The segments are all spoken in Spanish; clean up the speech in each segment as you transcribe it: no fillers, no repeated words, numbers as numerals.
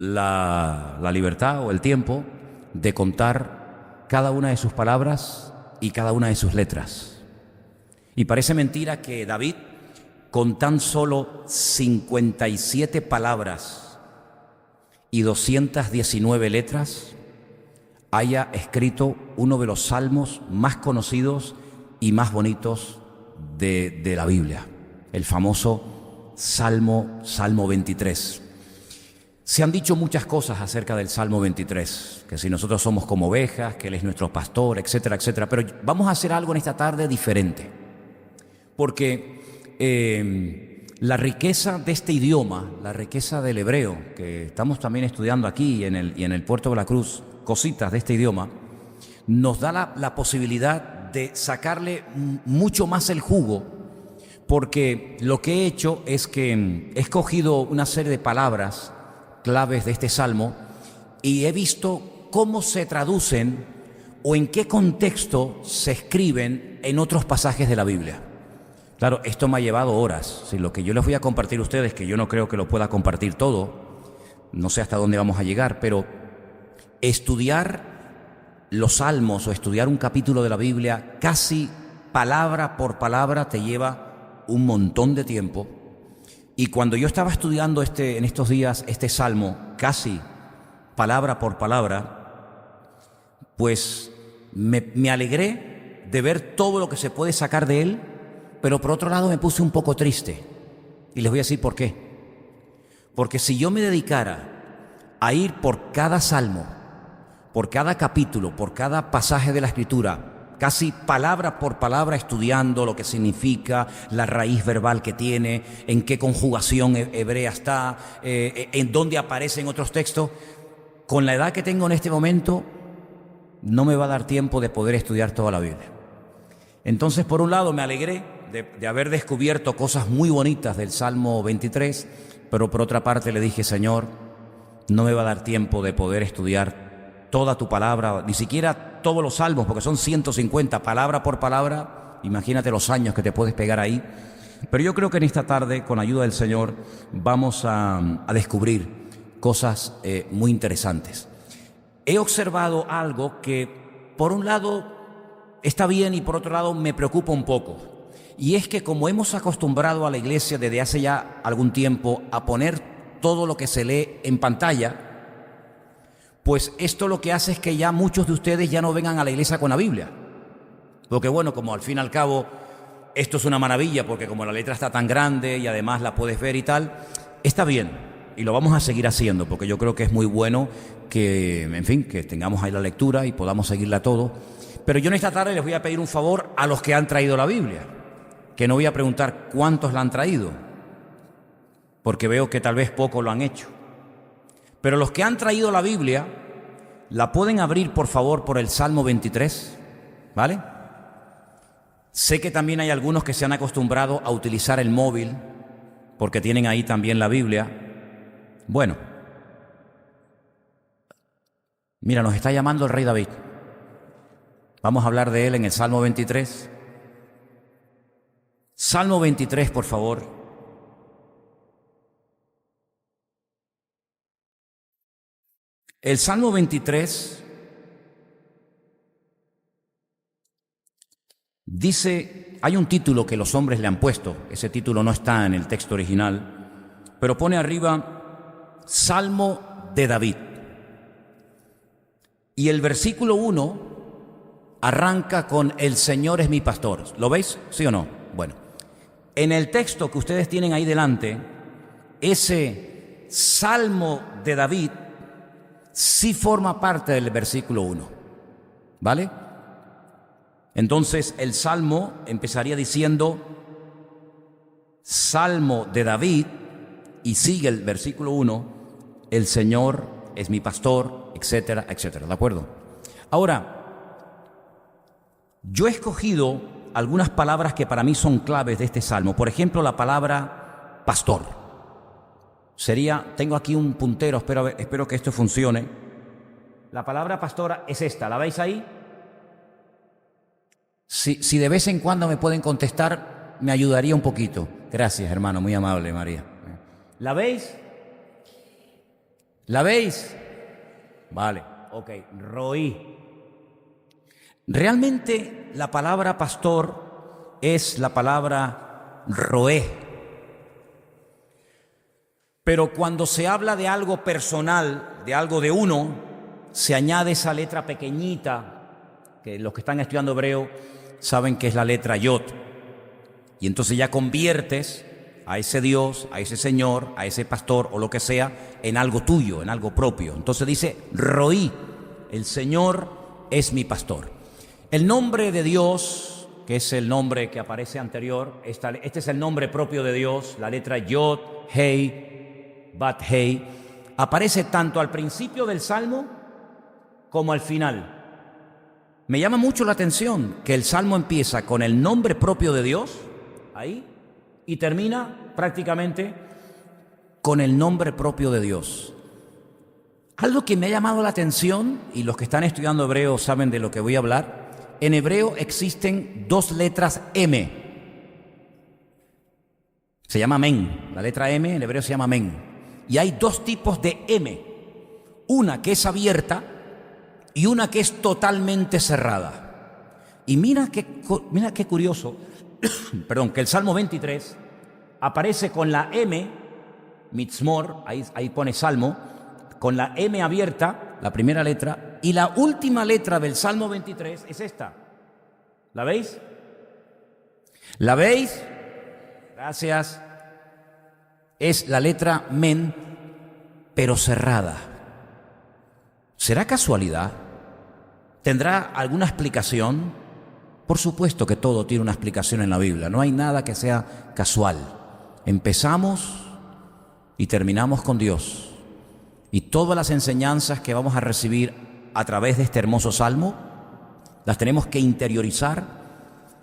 la libertad o el tiempo de contar cada una de sus palabras y cada una de sus letras. Y parece mentira que David, con tan solo 57 palabras y 219 letras, haya escrito uno de los salmos más conocidos y más bonitos de la Biblia, el famoso Salmo 23. Se han dicho muchas cosas acerca del Salmo 23, que si nosotros somos como ovejas, que Él es nuestro pastor, etcétera, etcétera. Pero vamos a hacer algo en esta tarde diferente, porque la riqueza de este idioma, la riqueza del hebreo, que estamos también estudiando aquí y en el Puerto de la Cruz, cositas de este idioma, nos da la posibilidad de sacarle mucho más el jugo, porque lo que he hecho es que he escogido una serie de palabras claves de este salmo y he visto cómo se traducen o en qué contexto se escriben en otros pasajes de la Biblia. Claro, esto me ha llevado horas. Si lo que yo les voy a compartir a ustedes, que yo no creo que lo pueda compartir todo, no sé hasta dónde vamos a llegar, pero estudiar los salmos o estudiar un capítulo de la Biblia casi palabra por palabra te lleva un montón de tiempo. Y cuando yo estaba estudiando en estos días este salmo, casi palabra por palabra, pues me alegré de ver todo lo que se puede sacar de él, pero por otro lado me puse un poco triste. Y les voy a decir por qué. Porque si yo me dedicara a ir por cada salmo, por cada capítulo, por cada pasaje de la Escritura, casi palabra por palabra estudiando lo que significa, la raíz verbal que tiene, en qué conjugación hebrea está, en dónde aparece en otros textos, con la edad que tengo en este momento, no me va a dar tiempo de poder estudiar toda la Biblia. Entonces, por un lado, me alegré de haber descubierto cosas muy bonitas del Salmo 23, pero por otra parte le dije, Señor, no me va a dar tiempo de poder estudiar toda tu palabra, ni siquiera todos los salmos, porque son 150 palabra por palabra. Imagínate los años que te puedes pegar ahí. Pero yo creo que en esta tarde, con ayuda del Señor, vamos a descubrir cosas muy interesantes. He observado algo que, por un lado, está bien y por otro lado me preocupa un poco. Y es que como hemos acostumbrado a la iglesia desde hace ya algún tiempo a poner todo lo que se lee en pantalla, pues esto lo que hace es que ya muchos de ustedes ya no vengan a la iglesia con la Biblia. Porque bueno, como al fin y al cabo esto es una maravilla, porque como la letra está tan grande y además la puedes ver y tal, está bien. Y lo vamos a seguir haciendo, porque yo creo que es muy bueno que, en fin, que tengamos ahí la lectura y podamos seguirla todo. Pero yo en esta tarde les voy a pedir un favor a los que han traído la Biblia, que no voy a preguntar cuántos la han traído, porque veo que tal vez pocos lo han hecho. Pero los que han traído la Biblia, la pueden abrir por favor por el Salmo 23, ¿vale? Sé que también hay algunos que se han acostumbrado a utilizar el móvil, porque tienen ahí también la Biblia. Bueno, mira, nos está llamando el rey David. Vamos a hablar de él en el Salmo 23. Salmo 23, por favor. El Salmo 23 dice, hay un título que los hombres le han puesto, ese título no está en el texto original, pero pone arriba Salmo de David. Y el versículo 1 arranca con el Señor es mi pastor. ¿Lo veis? ¿Sí o no? Bueno, en el texto que ustedes tienen ahí delante, ese Salmo de David sí forma parte del versículo 1, ¿vale? Entonces el Salmo empezaría diciendo Salmo de David y sigue el versículo 1, el Señor es mi pastor, etcétera, etcétera, ¿de acuerdo? Ahora, yo he escogido algunas palabras que para mí son claves de este Salmo. Por ejemplo, la palabra pastor. Tengo aquí un puntero, espero que esto funcione. La palabra pastora es esta, ¿la veis ahí? Si de vez en cuando me pueden contestar, me ayudaría un poquito. Gracias, hermano, muy amable, María. ¿La veis? ¿La veis? Vale, ok, roí. Realmente la palabra pastor es la palabra roé. Pero cuando se habla de algo personal, de algo de uno, se añade esa letra pequeñita, que los que están estudiando hebreo saben que es la letra yod. Y entonces ya conviertes a ese Dios, a ese Señor, a ese pastor o lo que sea, en algo tuyo, en algo propio. Entonces dice, roí, el Señor es mi pastor. El nombre de Dios, que es el nombre que aparece anterior, este es el nombre propio de Dios, la letra yod, hei, bat hei, aparece tanto al principio del Salmo como al final. Me llama mucho la atención que el Salmo empieza con el nombre propio de Dios, ahí, y termina prácticamente con el nombre propio de Dios. Algo que me ha llamado la atención, y los que están estudiando hebreo saben de lo que voy a hablar, en hebreo existen dos letras M. Se llama men, la letra M en hebreo se llama men. Y hay dos tipos de M, una que es abierta y una que es totalmente cerrada. Y mira qué curioso, perdón, que el Salmo 23 aparece con la M, mitzmor, ahí pone Salmo, con la M abierta, la primera letra, y la última letra del Salmo 23 es esta. ¿La veis? ¿La veis? Gracias. Es la letra men, pero cerrada. ¿Será casualidad? ¿Tendrá alguna explicación? Por supuesto que todo tiene una explicación en la Biblia. No hay nada que sea casual. Empezamos y terminamos con Dios. Y todas las enseñanzas que vamos a recibir a través de este hermoso salmo, las tenemos que interiorizar,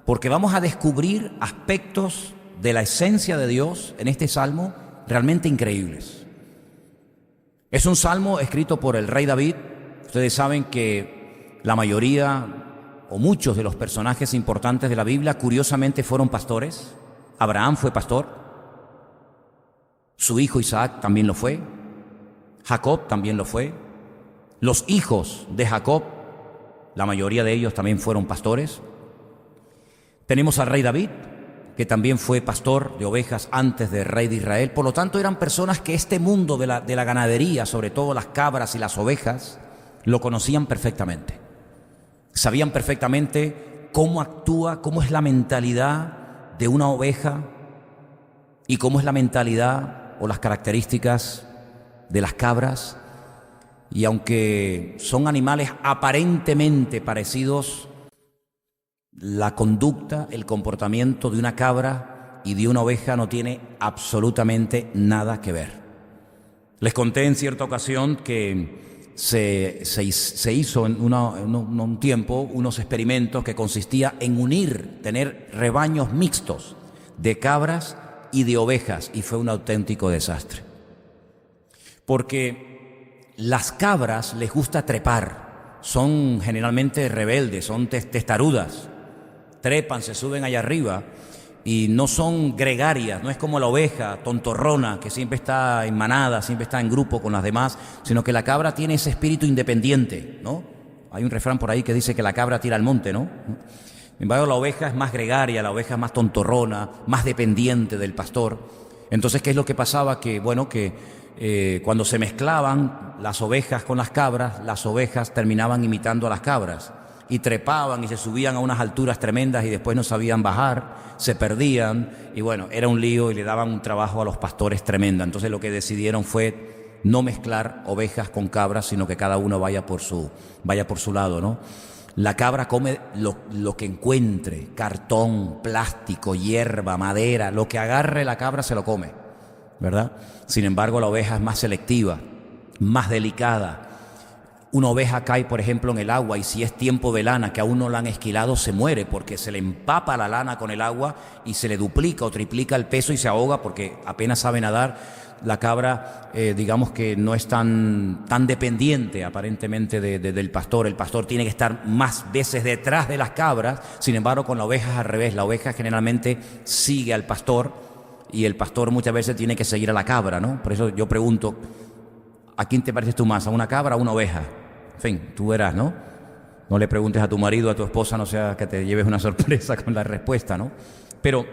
porque vamos a descubrir aspectos de la esencia de Dios en este salmo realmente increíbles. Es un salmo escrito por el rey David. Ustedes saben que la mayoría o muchos de los personajes importantes de la Biblia curiosamente fueron pastores. Abraham fue pastor, su hijo Isaac también lo fue, Jacob también lo fue, los hijos de Jacob, la mayoría de ellos también fueron pastores. Tenemos al rey David, que también fue pastor de ovejas antes del rey de Israel. Por lo tanto, eran personas que este mundo de la ganadería, sobre todo las cabras y las ovejas, lo conocían perfectamente. Sabían perfectamente cómo actúa, cómo es la mentalidad de una oveja y cómo es la mentalidad o las características de las cabras. Y aunque son animales aparentemente parecidos, la conducta, el comportamiento de una cabra y de una oveja no tiene absolutamente nada que ver. Les conté en cierta ocasión que se hizo en un tiempo unos experimentos que consistía en tener rebaños mixtos de cabras y de ovejas, y fue un auténtico desastre. Porque las cabras les gusta trepar, son generalmente rebeldes, son testarudas, trepan, se suben allá arriba y no son gregarias, no es como la oveja tontorrona que siempre está en manada, siempre está en grupo con las demás, sino que la cabra tiene ese espíritu independiente, ¿no? Hay un refrán por ahí que dice que la cabra tira al monte, ¿no? Sin embargo, la oveja es más gregaria, la oveja es más tontorrona, más dependiente del pastor. Entonces, ¿qué es lo que pasaba? Que, bueno, cuando se mezclaban las ovejas con las cabras, las ovejas terminaban imitando a las cabras y trepaban y se subían a unas alturas tremendas y después no sabían bajar, se perdían y bueno, era un lío y le daban un trabajo a los pastores tremenda. Entonces lo que decidieron fue no mezclar ovejas con cabras, sino que cada uno vaya por su lado, ¿no? La cabra come lo que encuentre, cartón, plástico, hierba, madera, lo que agarre la cabra se lo come, ¿verdad? Sin embargo, la oveja es más selectiva, más delicada. Una oveja cae, por ejemplo, en el agua y si es tiempo de lana, que aún no la han esquilado, se muere porque se le empapa la lana con el agua y se le duplica o triplica el peso y se ahoga porque apenas sabe nadar. La cabra, digamos que no es tan dependiente aparentemente del pastor. El pastor tiene que estar más veces detrás de las cabras. Sin embargo, con la oveja es al revés. La oveja generalmente sigue al pastor y el pastor muchas veces tiene que seguir a la cabra, ¿no? Por eso yo pregunto, ¿A quién te pareces tú más? ¿A una cabra o a una oveja? En fin, tú verás, ¿no? No le preguntes a tu marido, a tu esposa, no sea que te lleves una sorpresa con la respuesta, ¿no? Pero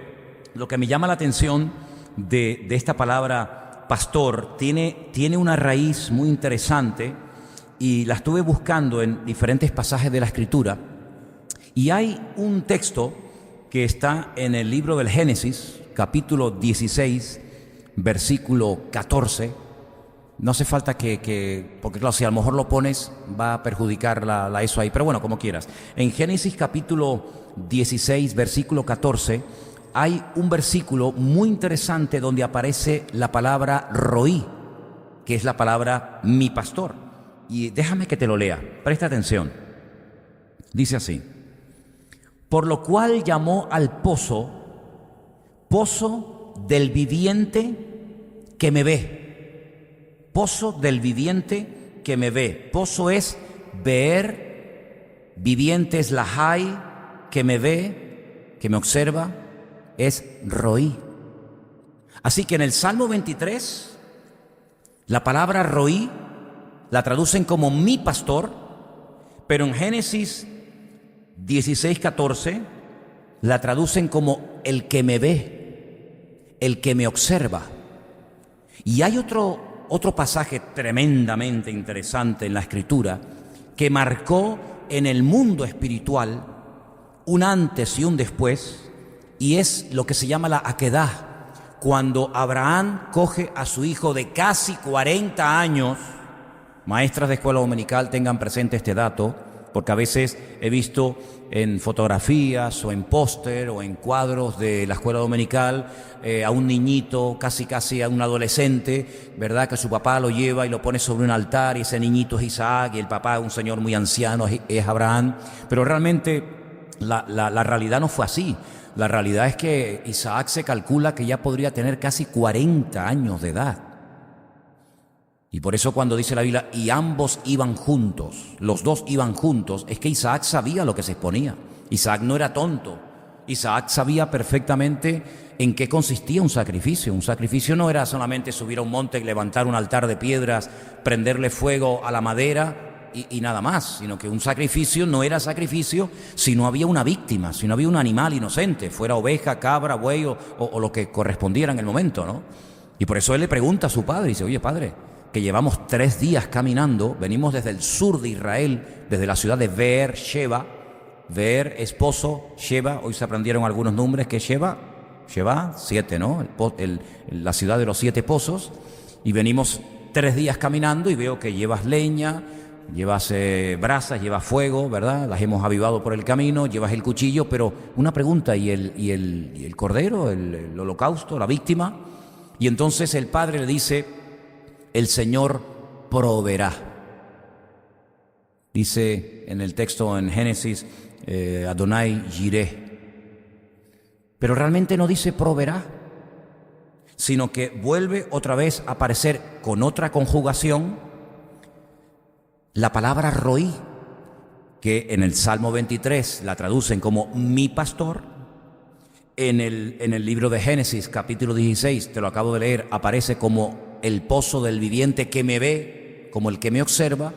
lo que me llama la atención de esta palabra pastor tiene una raíz muy interesante y la estuve buscando en diferentes pasajes de la Escritura. Y hay un texto que está en el libro del Génesis, capítulo 16, versículo 14. No hace falta porque claro, si a lo mejor lo pones va a perjudicar eso ahí, pero bueno, como quieras. En Génesis capítulo 16, versículo 14, hay un versículo muy interesante donde aparece la palabra roí, que es la palabra mi pastor. Y déjame que te lo lea, presta atención. Dice así: por lo cual llamó al pozo, pozo del viviente que me ve. Pozo del viviente que me ve. Pozo es ver, viviente es la hay, que me ve, que me observa, es roí. Así que en el Salmo 23, la palabra roí la traducen como mi pastor, pero en Génesis 16:14 la traducen como el que me ve, el que me observa. Y hay otro pasaje tremendamente interesante en la Escritura que marcó en el mundo espiritual un antes y un después, y es lo que se llama la aquedá, cuando Abraham coge a su hijo de casi 40 años. Maestras de escuela dominical, tengan presente este dato, porque a veces he visto en fotografías o en póster o en cuadros de la escuela dominical a un niñito, casi a un adolescente, ¿verdad?, que su papá lo lleva y lo pone sobre un altar, y ese niñito es Isaac y el papá, un señor muy anciano, es Abraham. Pero realmente la realidad no fue así. La realidad es que Isaac se calcula que ya podría tener casi 40 años de edad. Y por eso cuando dice la Biblia, y ambos iban juntos, los dos iban juntos, es que Isaac sabía lo que se exponía. Isaac no era tonto. Isaac sabía perfectamente en qué consistía un sacrificio. Un sacrificio no era solamente subir a un monte, levantar un altar de piedras, prenderle fuego a la madera y nada más, sino que un sacrificio no era sacrificio si no había una víctima, si no había un animal inocente, fuera oveja, cabra, buey o lo que correspondiera en el momento, ¿no? Y por eso él le pregunta a su padre, dice: oye, padre, que llevamos 3 días caminando, venimos desde el sur de Israel, desde la ciudad de Beer-Sheba. Beer, esposo, Sheba, hoy se aprendieron algunos nombres, que Sheba, 7, ¿no? La ciudad de los 7 pozos, y venimos 3 días caminando y veo que llevas leña, llevas brasas, llevas fuego, ¿verdad? Las hemos avivado por el camino, llevas el cuchillo, pero una pregunta, ¿y el cordero, el holocausto, la víctima? Y entonces el padre le dice: el Señor proveerá. Dice en el texto en Génesis, Adonai Jireh. Pero realmente no dice proveerá, sino que vuelve otra vez a aparecer con otra conjugación la palabra roí, que en el Salmo 23 la traducen como mi pastor. En el libro de Génesis, capítulo 16, te lo acabo de leer, aparece como el pozo del viviente que me ve, como el que me observa.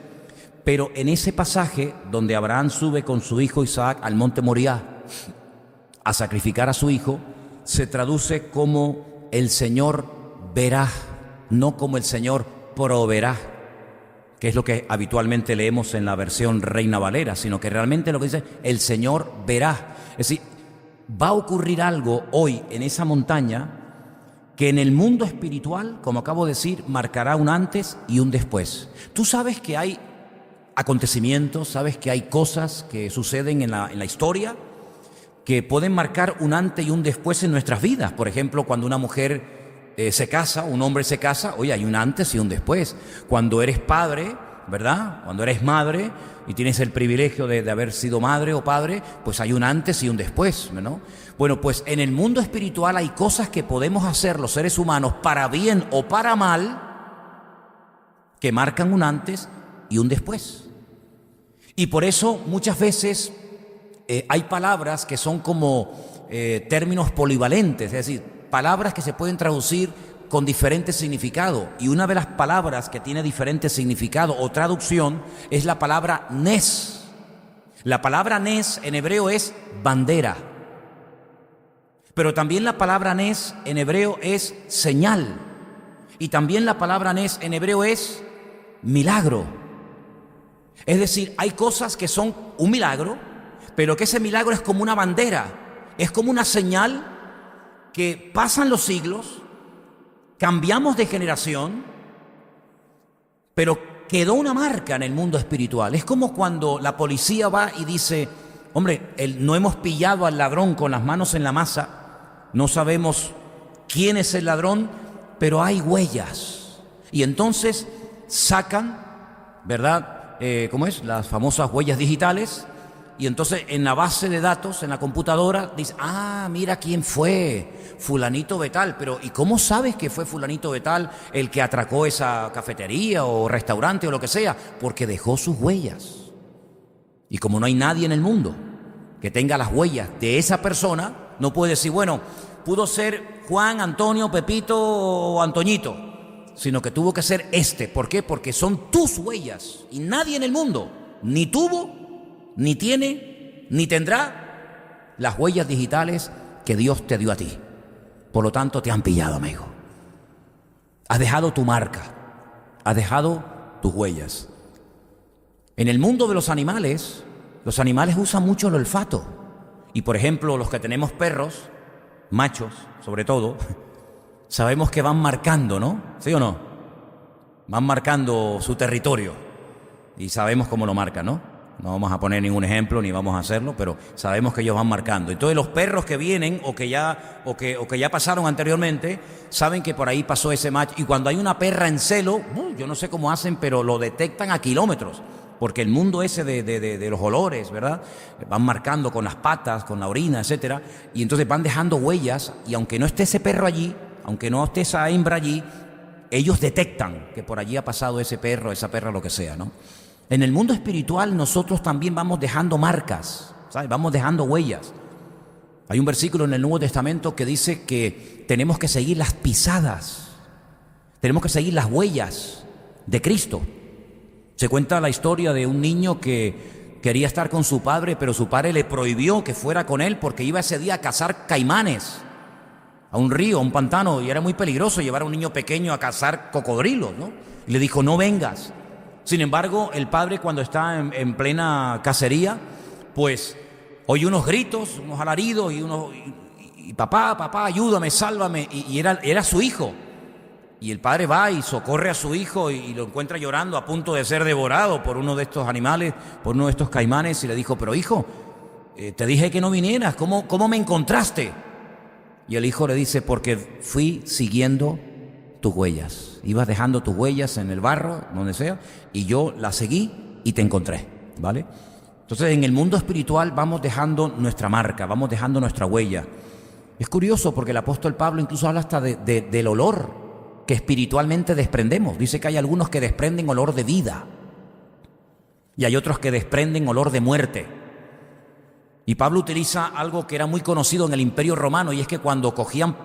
Pero en ese pasaje donde Abraham sube con su hijo Isaac al monte Moriah a sacrificar a su hijo, se traduce como el Señor verá, no como el Señor proveerá, que es lo que habitualmente leemos en la versión Reina Valera, sino que realmente lo que dice el Señor verá. Es decir, va a ocurrir algo hoy en esa montaña que en el mundo espiritual, como acabo de decir, marcará un antes y un después. Tú sabes que hay acontecimientos, sabes que hay cosas que suceden en la historia que pueden marcar un antes y un después en nuestras vidas. Por ejemplo, cuando una mujer se casa, un hombre se casa, oye, hay un antes y un después. Cuando eres padre, ¿verdad? Cuando eres madre y tienes el privilegio de haber sido madre o padre, pues hay un antes y un después, ¿no? Bueno, pues en el mundo espiritual hay cosas que podemos hacer los seres humanos, para bien o para mal, que marcan un antes y un después. Y por eso muchas veces hay palabras que son como términos polivalentes, es decir, palabras que se pueden traducir con diferente significado. Y una de las palabras que tiene diferente significado o traducción es la palabra nes. La palabra nes en hebreo es bandera. Pero también la palabra nes en hebreo es señal. Y también la palabra nes en hebreo es milagro. Es decir, hay cosas que son un milagro, pero que ese milagro es como una bandera, es como una señal que pasan los siglos, cambiamos de generación, pero quedó una marca en el mundo espiritual. Es como cuando la policía va y dice, hombre, no hemos pillado al ladrón con las manos en la masa, no sabemos quién es el ladrón, pero hay huellas. Y entonces sacan, ¿verdad? ¿Cómo es? Las famosas huellas digitales. Y entonces en la base de datos, en la computadora, dice, mira quién fue, fulanito de tal. Pero ¿y cómo sabes que fue fulanito de tal el que atracó esa cafetería o restaurante o lo que sea? Porque dejó sus huellas. Y como no hay nadie en el mundo que tenga las huellas de esa persona, no puede decir, bueno, pudo ser Juan, Antonio, Pepito o Antoñito, sino que tuvo que ser este. ¿Por qué? Porque son tus huellas y nadie en el mundo ni tuvo, ni tiene, ni tendrá las huellas digitales que Dios te dio a ti. Por lo tanto, te han pillado, amigo. Has dejado tu marca, has dejado tus huellas. En el mundo de los animales usan mucho el olfato. Y por ejemplo, los que tenemos perros, machos sobre todo, sabemos que van marcando, ¿no? ¿Sí o no? Van marcando su territorio y sabemos cómo lo marcan, ¿no? No vamos a poner ningún ejemplo ni vamos a hacerlo, pero sabemos que ellos van marcando. Entonces los perros que vienen o que ya pasaron anteriormente saben que por ahí pasó ese macho. Y cuando hay una perra en celo, yo no sé cómo hacen, pero lo detectan a kilómetros. Porque el mundo ese de los olores, ¿verdad? Van marcando con las patas, con la orina, etcétera. Y entonces van dejando huellas. Y aunque no esté ese perro allí, aunque no esté esa hembra allí, ellos detectan que por allí ha pasado ese perro, esa perra, lo que sea, ¿no? En el mundo espiritual nosotros también vamos dejando marcas, ¿sabes? Vamos dejando huellas. Hay un versículo en el Nuevo Testamento que dice que tenemos que seguir las pisadas, tenemos que seguir las huellas de Cristo. Se cuenta la historia de un niño que quería estar con su padre, pero su padre le prohibió que fuera con él porque iba ese día a cazar caimanes a un río, a un pantano, y era muy peligroso llevar a un niño pequeño a cazar cocodrilos, ¿no? Y le dijo, no vengas. Sin embargo, el padre, cuando está en plena cacería, pues oye unos gritos, unos alaridos y papá, ayúdame, sálvame. Y era su hijo. Y el padre va y socorre a su hijo y lo encuentra llorando a punto de ser devorado por uno de estos animales, por uno de estos caimanes, y le dijo, pero hijo, te dije que no vinieras, ¿cómo me encontraste? Y el hijo le dice, porque fui siguiendo tus huellas. Ibas dejando tus huellas en el barro, donde sea, y yo las seguí y te encontré, ¿vale? Entonces, en el mundo espiritual vamos dejando nuestra marca, vamos dejando nuestra huella. Es curioso porque el apóstol Pablo incluso habla hasta del olor que espiritualmente desprendemos. Dice que hay algunos que desprenden olor de vida y hay otros que desprenden olor de muerte. Y Pablo utiliza algo que era muy conocido en el Imperio Romano, y es que cuando cogían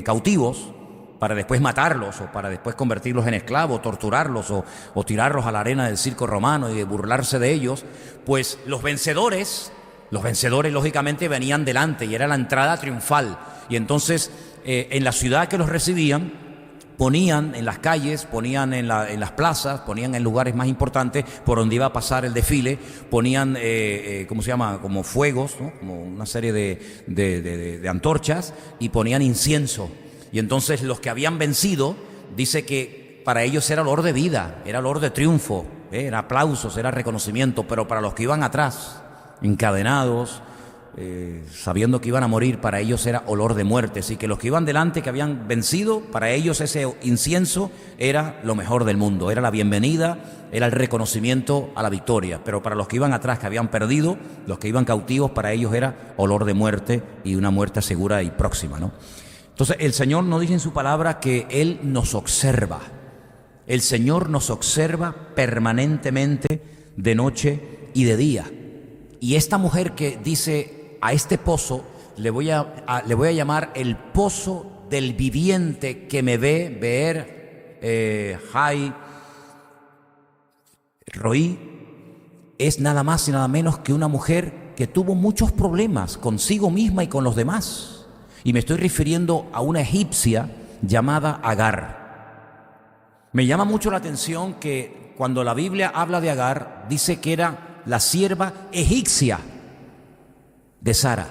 cautivos para después matarlos o para después convertirlos en esclavos, torturarlos o tirarlos a la arena del circo romano y burlarse de ellos, pues los vencedores lógicamente venían delante y era la entrada triunfal. Y entonces en la ciudad que los recibían, ponían en las calles, ponían en las plazas, ponían en lugares más importantes por donde iba a pasar el desfile, ponían, ¿cómo se llama? Como fuegos, ¿no? Como una serie de antorchas, y ponían incienso. Y entonces los que habían vencido, dice que para ellos era olor de vida, era olor de triunfo, era aplausos, era reconocimiento, pero para los que iban atrás, encadenados, sabiendo que iban a morir, para ellos era olor de muerte. Así que los que iban delante, que habían vencido, para ellos ese incienso era lo mejor del mundo, era la bienvenida, era el reconocimiento a la victoria. Pero para los que iban atrás, que habían perdido, los que iban cautivos, para ellos era olor de muerte, y una muerte segura y próxima, ¿no? Entonces el Señor nos dice en su palabra que Él nos observa. El Señor nos observa permanentemente de noche y de día. Y esta mujer que dice, a este pozo le voy a llamar el pozo del viviente que me ve, Jai Roí, es nada más y nada menos que una mujer que tuvo muchos problemas consigo misma y con los demás. Y me estoy refiriendo a una egipcia llamada Agar. Me llama mucho la atención que cuando la Biblia habla de Agar, dice que era la sierva egipcia de Sara.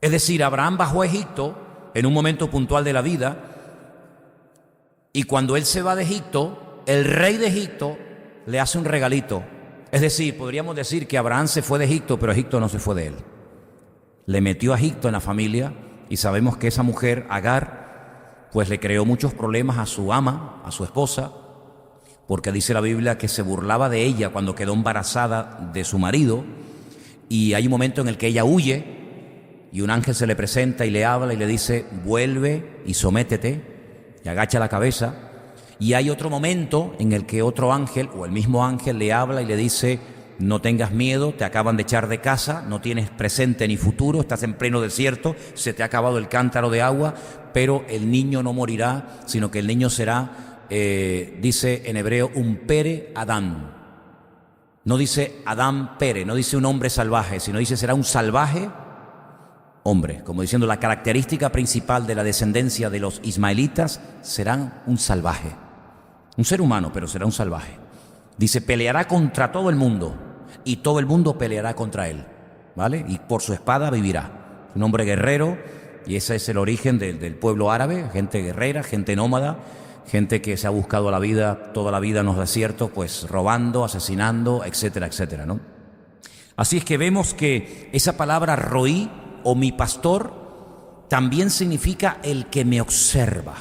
Es decir, Abraham bajó a Egipto en un momento puntual de la vida, y cuando él se va de Egipto, el rey de Egipto le hace un regalito. Es decir, podríamos decir que Abraham se fue de Egipto, pero Egipto no se fue de él. Le metió a Egipto en la familia, y sabemos que esa mujer, Agar, pues le creó muchos problemas a su ama, a su esposa, porque dice la Biblia que se burlaba de ella cuando quedó embarazada de su marido, y hay un momento en el que ella huye, y un ángel se le presenta y le habla y le dice: vuelve y sométete, y agacha la cabeza. Y hay otro momento en el que otro ángel, o el mismo ángel, le habla y le dice: no tengas miedo, te acaban de echar de casa, no tienes presente ni futuro, estás en pleno desierto, se te ha acabado el cántaro de agua, pero el niño no morirá, sino que el niño será, dice en hebreo, un pere Adán. No dice Adán pere, no dice un hombre salvaje, sino dice será un salvaje hombre, como diciendo la característica principal de la descendencia de los ismaelitas serán un salvaje, un ser humano, pero será un salvaje. Dice, peleará contra todo el mundo y todo el mundo peleará contra él, ¿vale? Y por su espada vivirá. Un hombre guerrero, y ese es el origen del pueblo árabe, gente guerrera, gente nómada, gente que se ha buscado la vida, toda la vida en los desiertos, pues robando, asesinando, etcétera, etcétera, ¿no? Así es que vemos que esa palabra roí, o mi pastor, también significa el que me observa,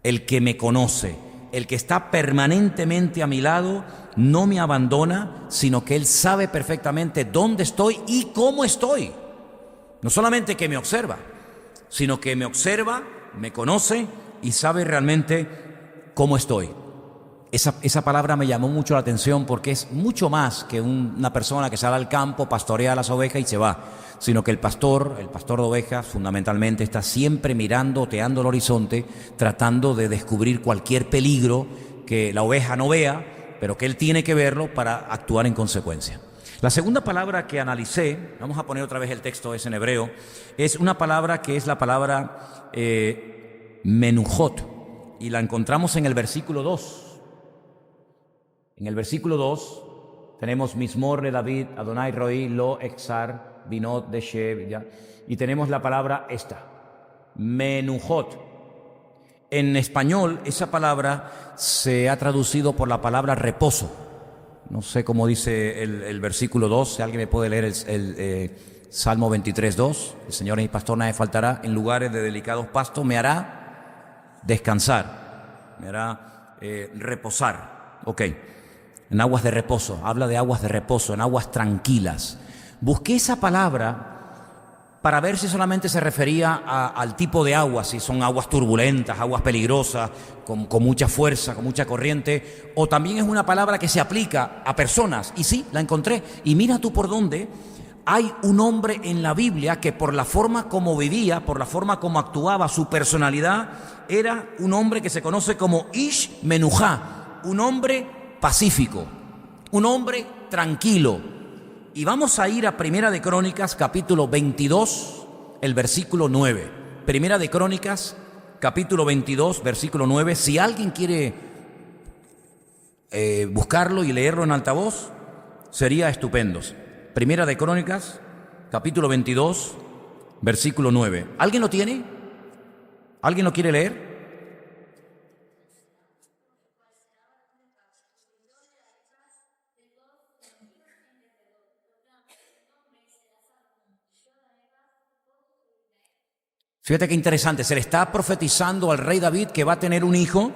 el que me conoce, el que está permanentemente a mi lado, no me abandona, sino que Él sabe perfectamente dónde estoy y cómo estoy. No solamente que me observa, sino que me observa, me conoce y sabe realmente cómo estoy. Esa palabra me llamó mucho la atención porque es mucho más que una persona que sale al campo, pastorea las ovejas y se va, sino que el pastor de ovejas fundamentalmente está siempre mirando, oteando el horizonte, tratando de descubrir cualquier peligro que la oveja no vea, pero que él tiene que verlo para actuar en consecuencia. La segunda palabra que analicé, vamos a poner otra vez el texto, es en hebreo, es una palabra que es la palabra menujot, y la encontramos en el versículo 2. En el versículo 2 tenemos Mismor de David, Adonai Roí, Lo Exar, Binot de Shev, ¿ya? Y tenemos la palabra esta, menujot. En español esa palabra se ha traducido por la palabra reposo. No sé cómo dice el versículo 2, si alguien me puede leer el Salmo 23:2. El Señor es mi pastor, nada me faltará, en lugares de delicados pastos me hará descansar, me hará reposar. Ok, en aguas de reposo, habla de aguas de reposo, en aguas tranquilas. Busqué esa palabra para ver si solamente se refería al tipo de agua, si son aguas turbulentas, aguas peligrosas, con mucha fuerza, con mucha corriente, o también es una palabra que se aplica a personas. Y sí, la encontré. Y mira tú por dónde. Hay un hombre en la Biblia que por la forma como vivía, por la forma como actuaba, su personalidad, era un hombre que se conoce como Ish Menujá, un hombre pacífico, un hombre tranquilo. Y vamos a ir a Primera de Crónicas, capítulo 22, el versículo 9. Primera de Crónicas, capítulo 22, versículo 9. Si alguien quiere buscarlo y leerlo en altavoz, sería estupendo. Primera de Crónicas, capítulo 22, versículo 9. ¿Alguien lo tiene? ¿Alguien lo quiere leer? Fíjate qué interesante, se le está profetizando al rey David que va a tener un hijo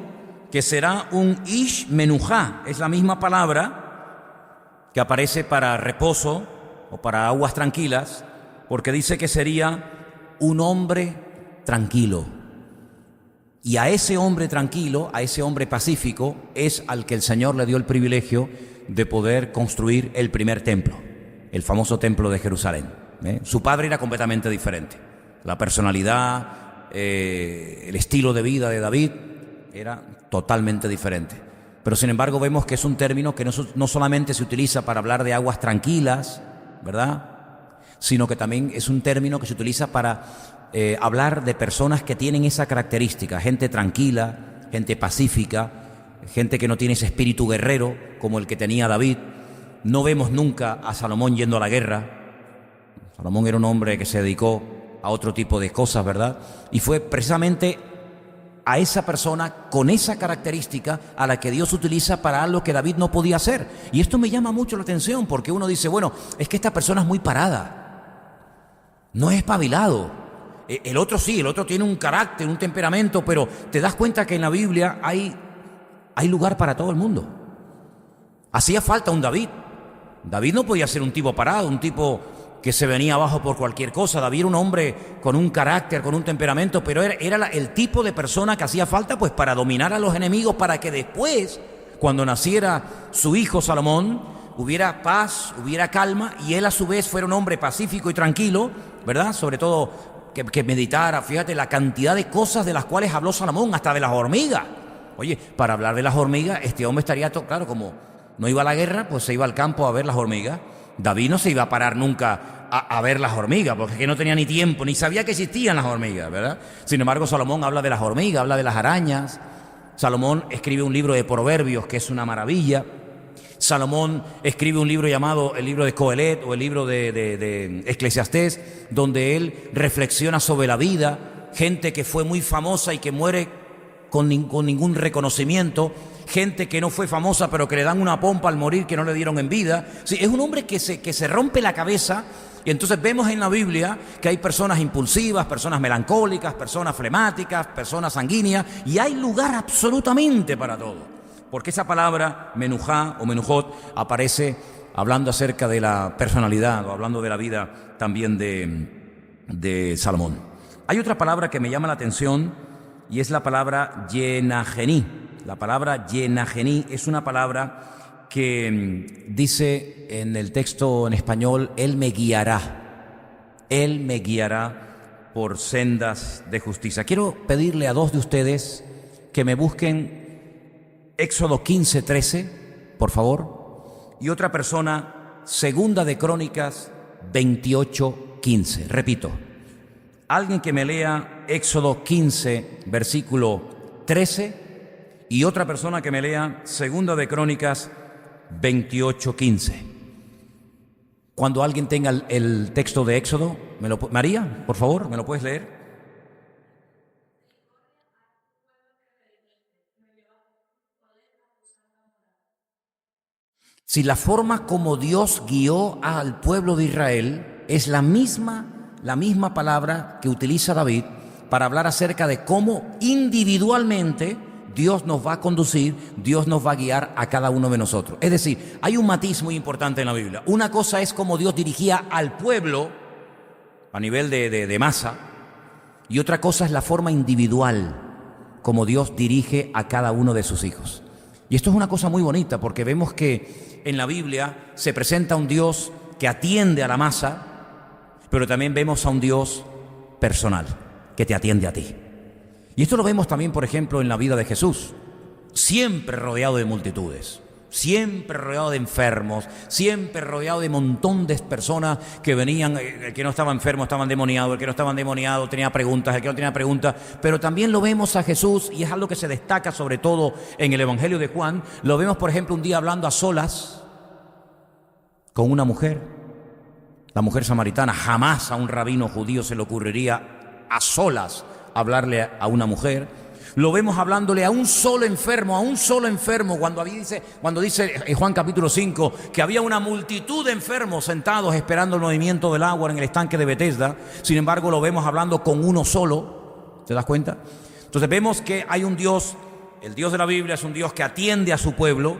que será un Ish Menujá. Es la misma palabra que aparece para reposo o para aguas tranquilas, porque dice que sería un hombre tranquilo. Y a ese hombre tranquilo, a ese hombre pacífico, es al que el Señor le dio el privilegio de poder construir el primer templo, el famoso templo de Jerusalén. Su padre era completamente diferente. La personalidad, el estilo de vida de David era totalmente diferente. Pero sin embargo vemos que es un término que no solamente se utiliza para hablar de aguas tranquilas, ¿verdad?, sino que también es un término que se utiliza para hablar de personas que tienen esa característica, gente tranquila, gente pacífica, gente que no tiene ese espíritu guerrero como el que tenía David. No vemos nunca a Salomón yendo a la guerra. Salomón era un hombre que se dedicó a otro tipo de cosas, ¿verdad? Y fue precisamente a esa persona con esa característica a la que Dios utiliza para algo que David no podía hacer. Y esto me llama mucho la atención porque uno dice, bueno, es que esta persona es muy parada, no es espabilado. El otro sí, el otro tiene un carácter, un temperamento, pero te das cuenta que en la Biblia hay lugar para todo el mundo. Hacía falta un David. David no podía ser un tipo parado, un tipo que se venía abajo por cualquier cosa. David era un hombre con un carácter, con un temperamento, pero era el tipo de persona que hacía falta pues para dominar a los enemigos, para que después, cuando naciera su hijo Salomón, hubiera paz, hubiera calma, y él a su vez fuera un hombre pacífico y tranquilo, ¿verdad? Sobre todo que meditara. Fíjate la cantidad de cosas de las cuales habló Salomón, hasta de las hormigas. Oye, para hablar de las hormigas, este hombre estaría, claro, como no iba a la guerra, pues se iba al campo a ver las hormigas. David no se iba a parar nunca a ver las hormigas, porque es que no tenía ni tiempo, ni sabía que existían las hormigas, ¿verdad? Sin embargo, Salomón habla de las hormigas, habla de las arañas. Salomón escribe un libro de Proverbios que es una maravilla. Salomón escribe un libro llamado el libro de Coelet o el libro de Eclesiastés, donde él reflexiona sobre la vida, gente que fue muy famosa y que muere con ningún reconocimiento, gente que no fue famosa pero que le dan una pompa al morir que no le dieron en vida. Sí, es un hombre que se rompe la cabeza. Y entonces vemos en la Biblia que hay personas impulsivas, personas melancólicas, personas flemáticas, personas sanguíneas, y hay lugar absolutamente para todo. Porque esa palabra menujá o menujot aparece hablando acerca de la personalidad o hablando de la vida también de Salomón. Hay otra palabra que me llama la atención y es la palabra yenagení. La palabra yenagení es una palabra que dice en el texto en español, Él me guiará por sendas de justicia. Quiero pedirle a dos de ustedes que me busquen Éxodo 15:13, por favor, y otra persona, Segunda de Crónicas 28:15. Repito, alguien que me lea Éxodo 15, versículo 13, y otra persona que me lea Segunda de Crónicas 28:15. Cuando alguien tenga el texto de Éxodo, María, por favor, ¿me lo puedes leer? Si la forma como Dios guió al pueblo de Israel es la misma palabra que utiliza David para hablar acerca de cómo individualmente Dios nos va a conducir, Dios nos va a guiar a cada uno de nosotros. Es decir, hay un matiz muy importante en la Biblia. Una cosa es cómo Dios dirigía al pueblo a nivel de masa, y otra cosa es la forma individual como Dios dirige a cada uno de sus hijos. Y esto es una cosa muy bonita porque vemos que en la Biblia se presenta un Dios que atiende a la masa, pero también vemos a un Dios personal que te atiende a ti. Y esto lo vemos también, por ejemplo, en la vida de Jesús, siempre rodeado de multitudes, siempre rodeado de enfermos, siempre rodeado de un montón de personas que venían, el que no estaba enfermo estaba endemoniado, el que no estaba endemoniado tenía preguntas, el que no tenía preguntas, pero también lo vemos a Jesús, y es algo que se destaca sobre todo en el Evangelio de Juan. Lo vemos, por ejemplo, un día hablando a solas con una mujer, la mujer samaritana. Jamás a un rabino judío se le ocurriría a solas hablarle a una mujer. Lo vemos hablándole a un solo enfermo, cuando dice en Juan capítulo 5 que había una multitud de enfermos sentados esperando el movimiento del agua en el estanque de Betesda. Sin embargo, lo vemos hablando con uno solo. ¿Te das cuenta? Entonces vemos que hay un Dios, el Dios de la Biblia es un Dios que atiende a su pueblo,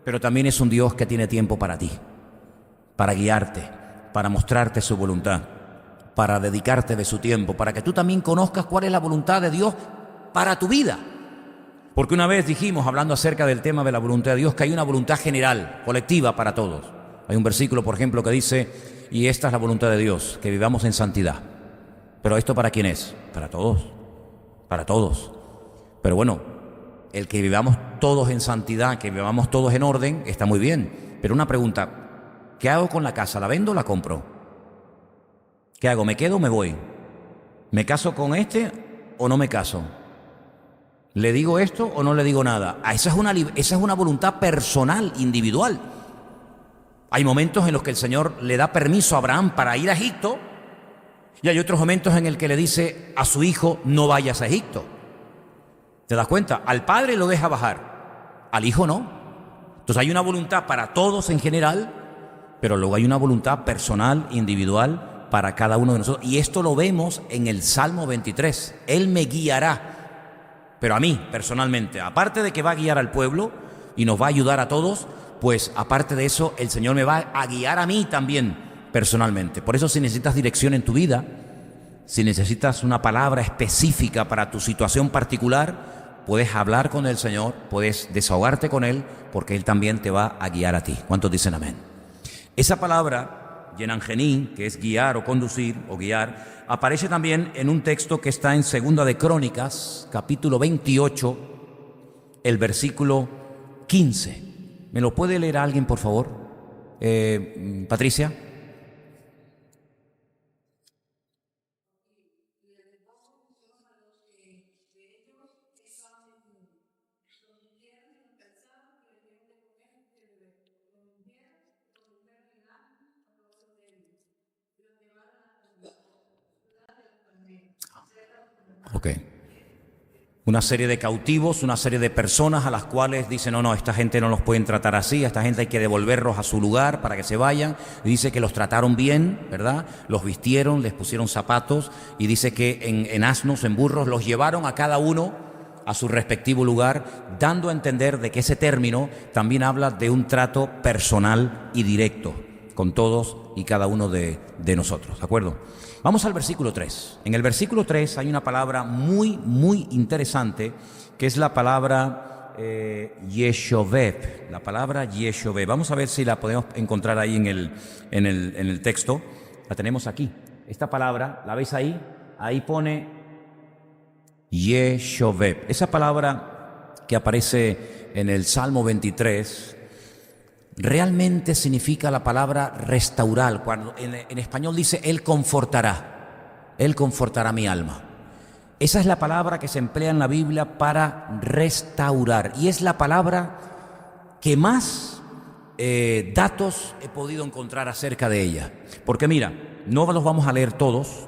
pero también es un Dios que tiene tiempo para ti, para guiarte, para mostrarte su voluntad, para dedicarte de su tiempo, para que tú también conozcas cuál es la voluntad de Dios para tu vida. Porque una vez dijimos, hablando acerca del tema de la voluntad de Dios, que hay una voluntad general, colectiva para todos. Hay un versículo, por ejemplo, que dice, y esta es la voluntad de Dios, que vivamos en santidad. Pero ¿esto para quién es? para todos, para todos. Pero bueno, el que vivamos todos en santidad, que vivamos todos en orden, está muy bien. Pero una pregunta, ¿qué hago con la casa? ¿La vendo o la compro? ¿Qué hago? ¿Me quedo o me voy? ¿Me caso con este o no me caso? ¿Le digo esto o no le digo nada? Esa es una voluntad personal, individual. Hay momentos en los que el Señor le da permiso a Abraham para ir a Egipto, y hay otros momentos en el que le dice a su hijo, no vayas a Egipto. ¿Te das cuenta? Al padre lo deja bajar, al hijo no. Entonces hay una voluntad para todos en general, pero luego hay una voluntad personal, individual, para cada uno de nosotros. Y esto lo vemos en el Salmo 23. Él me guiará, pero a mí personalmente, aparte de que va a guiar al pueblo y nos va a ayudar a todos, pues aparte de eso, el Señor me va a guiar a mí también personalmente. Por eso, si necesitas dirección en tu vida, si necesitas una palabra específica para tu situación particular, puedes hablar con el Señor, puedes desahogarte con Él, porque Él también te va a guiar a ti. ¿Cuántos dicen amén? Esa palabra, yenangení, que es guiar o conducir o guiar, aparece también en un texto que está en Segunda de Crónicas, capítulo 28, el versículo 15. ¿Me lo puede leer alguien, por favor? Patricia. Ok. Una serie de cautivos, una serie de personas a las cuales dicen, no, esta gente no los pueden tratar así, a esta gente hay que devolverlos a su lugar para que se vayan. Y dice que los trataron bien, ¿verdad? Los vistieron, les pusieron zapatos, y dice que en asnos, en burros, los llevaron a cada uno a su respectivo lugar, dando a entender de que ese término también habla de un trato personal y directo con todos y cada uno de nosotros, ¿de acuerdo? Vamos al versículo 3. En el versículo 3 hay una palabra muy, muy interesante, que es la palabra Yeshoveb. La palabra Yeshoveb. Vamos a ver si la podemos encontrar ahí en el texto. La tenemos aquí. Esta palabra, ¿la veis ahí? Ahí pone Yeshoveb. Esa palabra que aparece en el Salmo 23 realmente significa la palabra restaurar. Cuando en español dice Él confortará mi alma. Esa es la palabra que se emplea en la Biblia para restaurar, y es la palabra que más datos he podido encontrar acerca de ella. Porque mira, no los vamos a leer todos,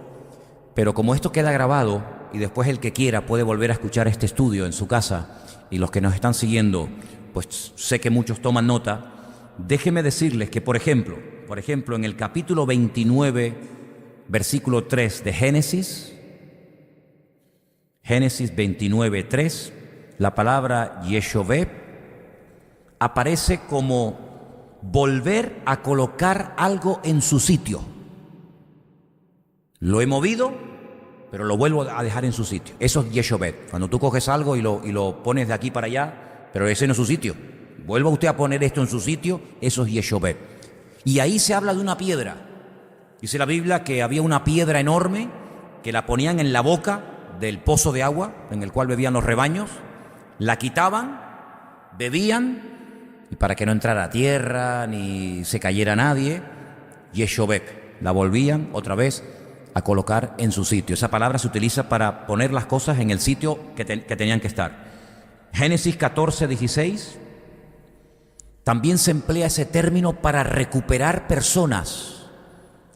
pero como esto queda grabado y después el que quiera puede volver a escuchar este estudio en su casa, y los que nos están siguiendo, pues sé que muchos toman nota. Déjenme decirles que, por ejemplo, en el capítulo 29, versículo 3 de Génesis 29, 3, la palabra Yeshoveb aparece como volver a colocar algo en su sitio. Lo he movido, pero lo vuelvo a dejar en su sitio. Eso es Yeshoveb. Cuando tú coges algo y lo pones de aquí para allá, pero ese no es su sitio. Vuelva usted a poner esto en su sitio, eso es Yeshoveb. Y ahí se habla de una piedra. Dice la Biblia que había una piedra enorme que la ponían en la boca del pozo de agua en el cual bebían los rebaños, la quitaban, bebían, y para que no entrara tierra ni se cayera nadie, Yeshoveb, la volvían otra vez a colocar en su sitio. Esa palabra se utiliza para poner las cosas en el sitio que tenían que estar. Génesis 14, 16. También se emplea ese término para recuperar personas.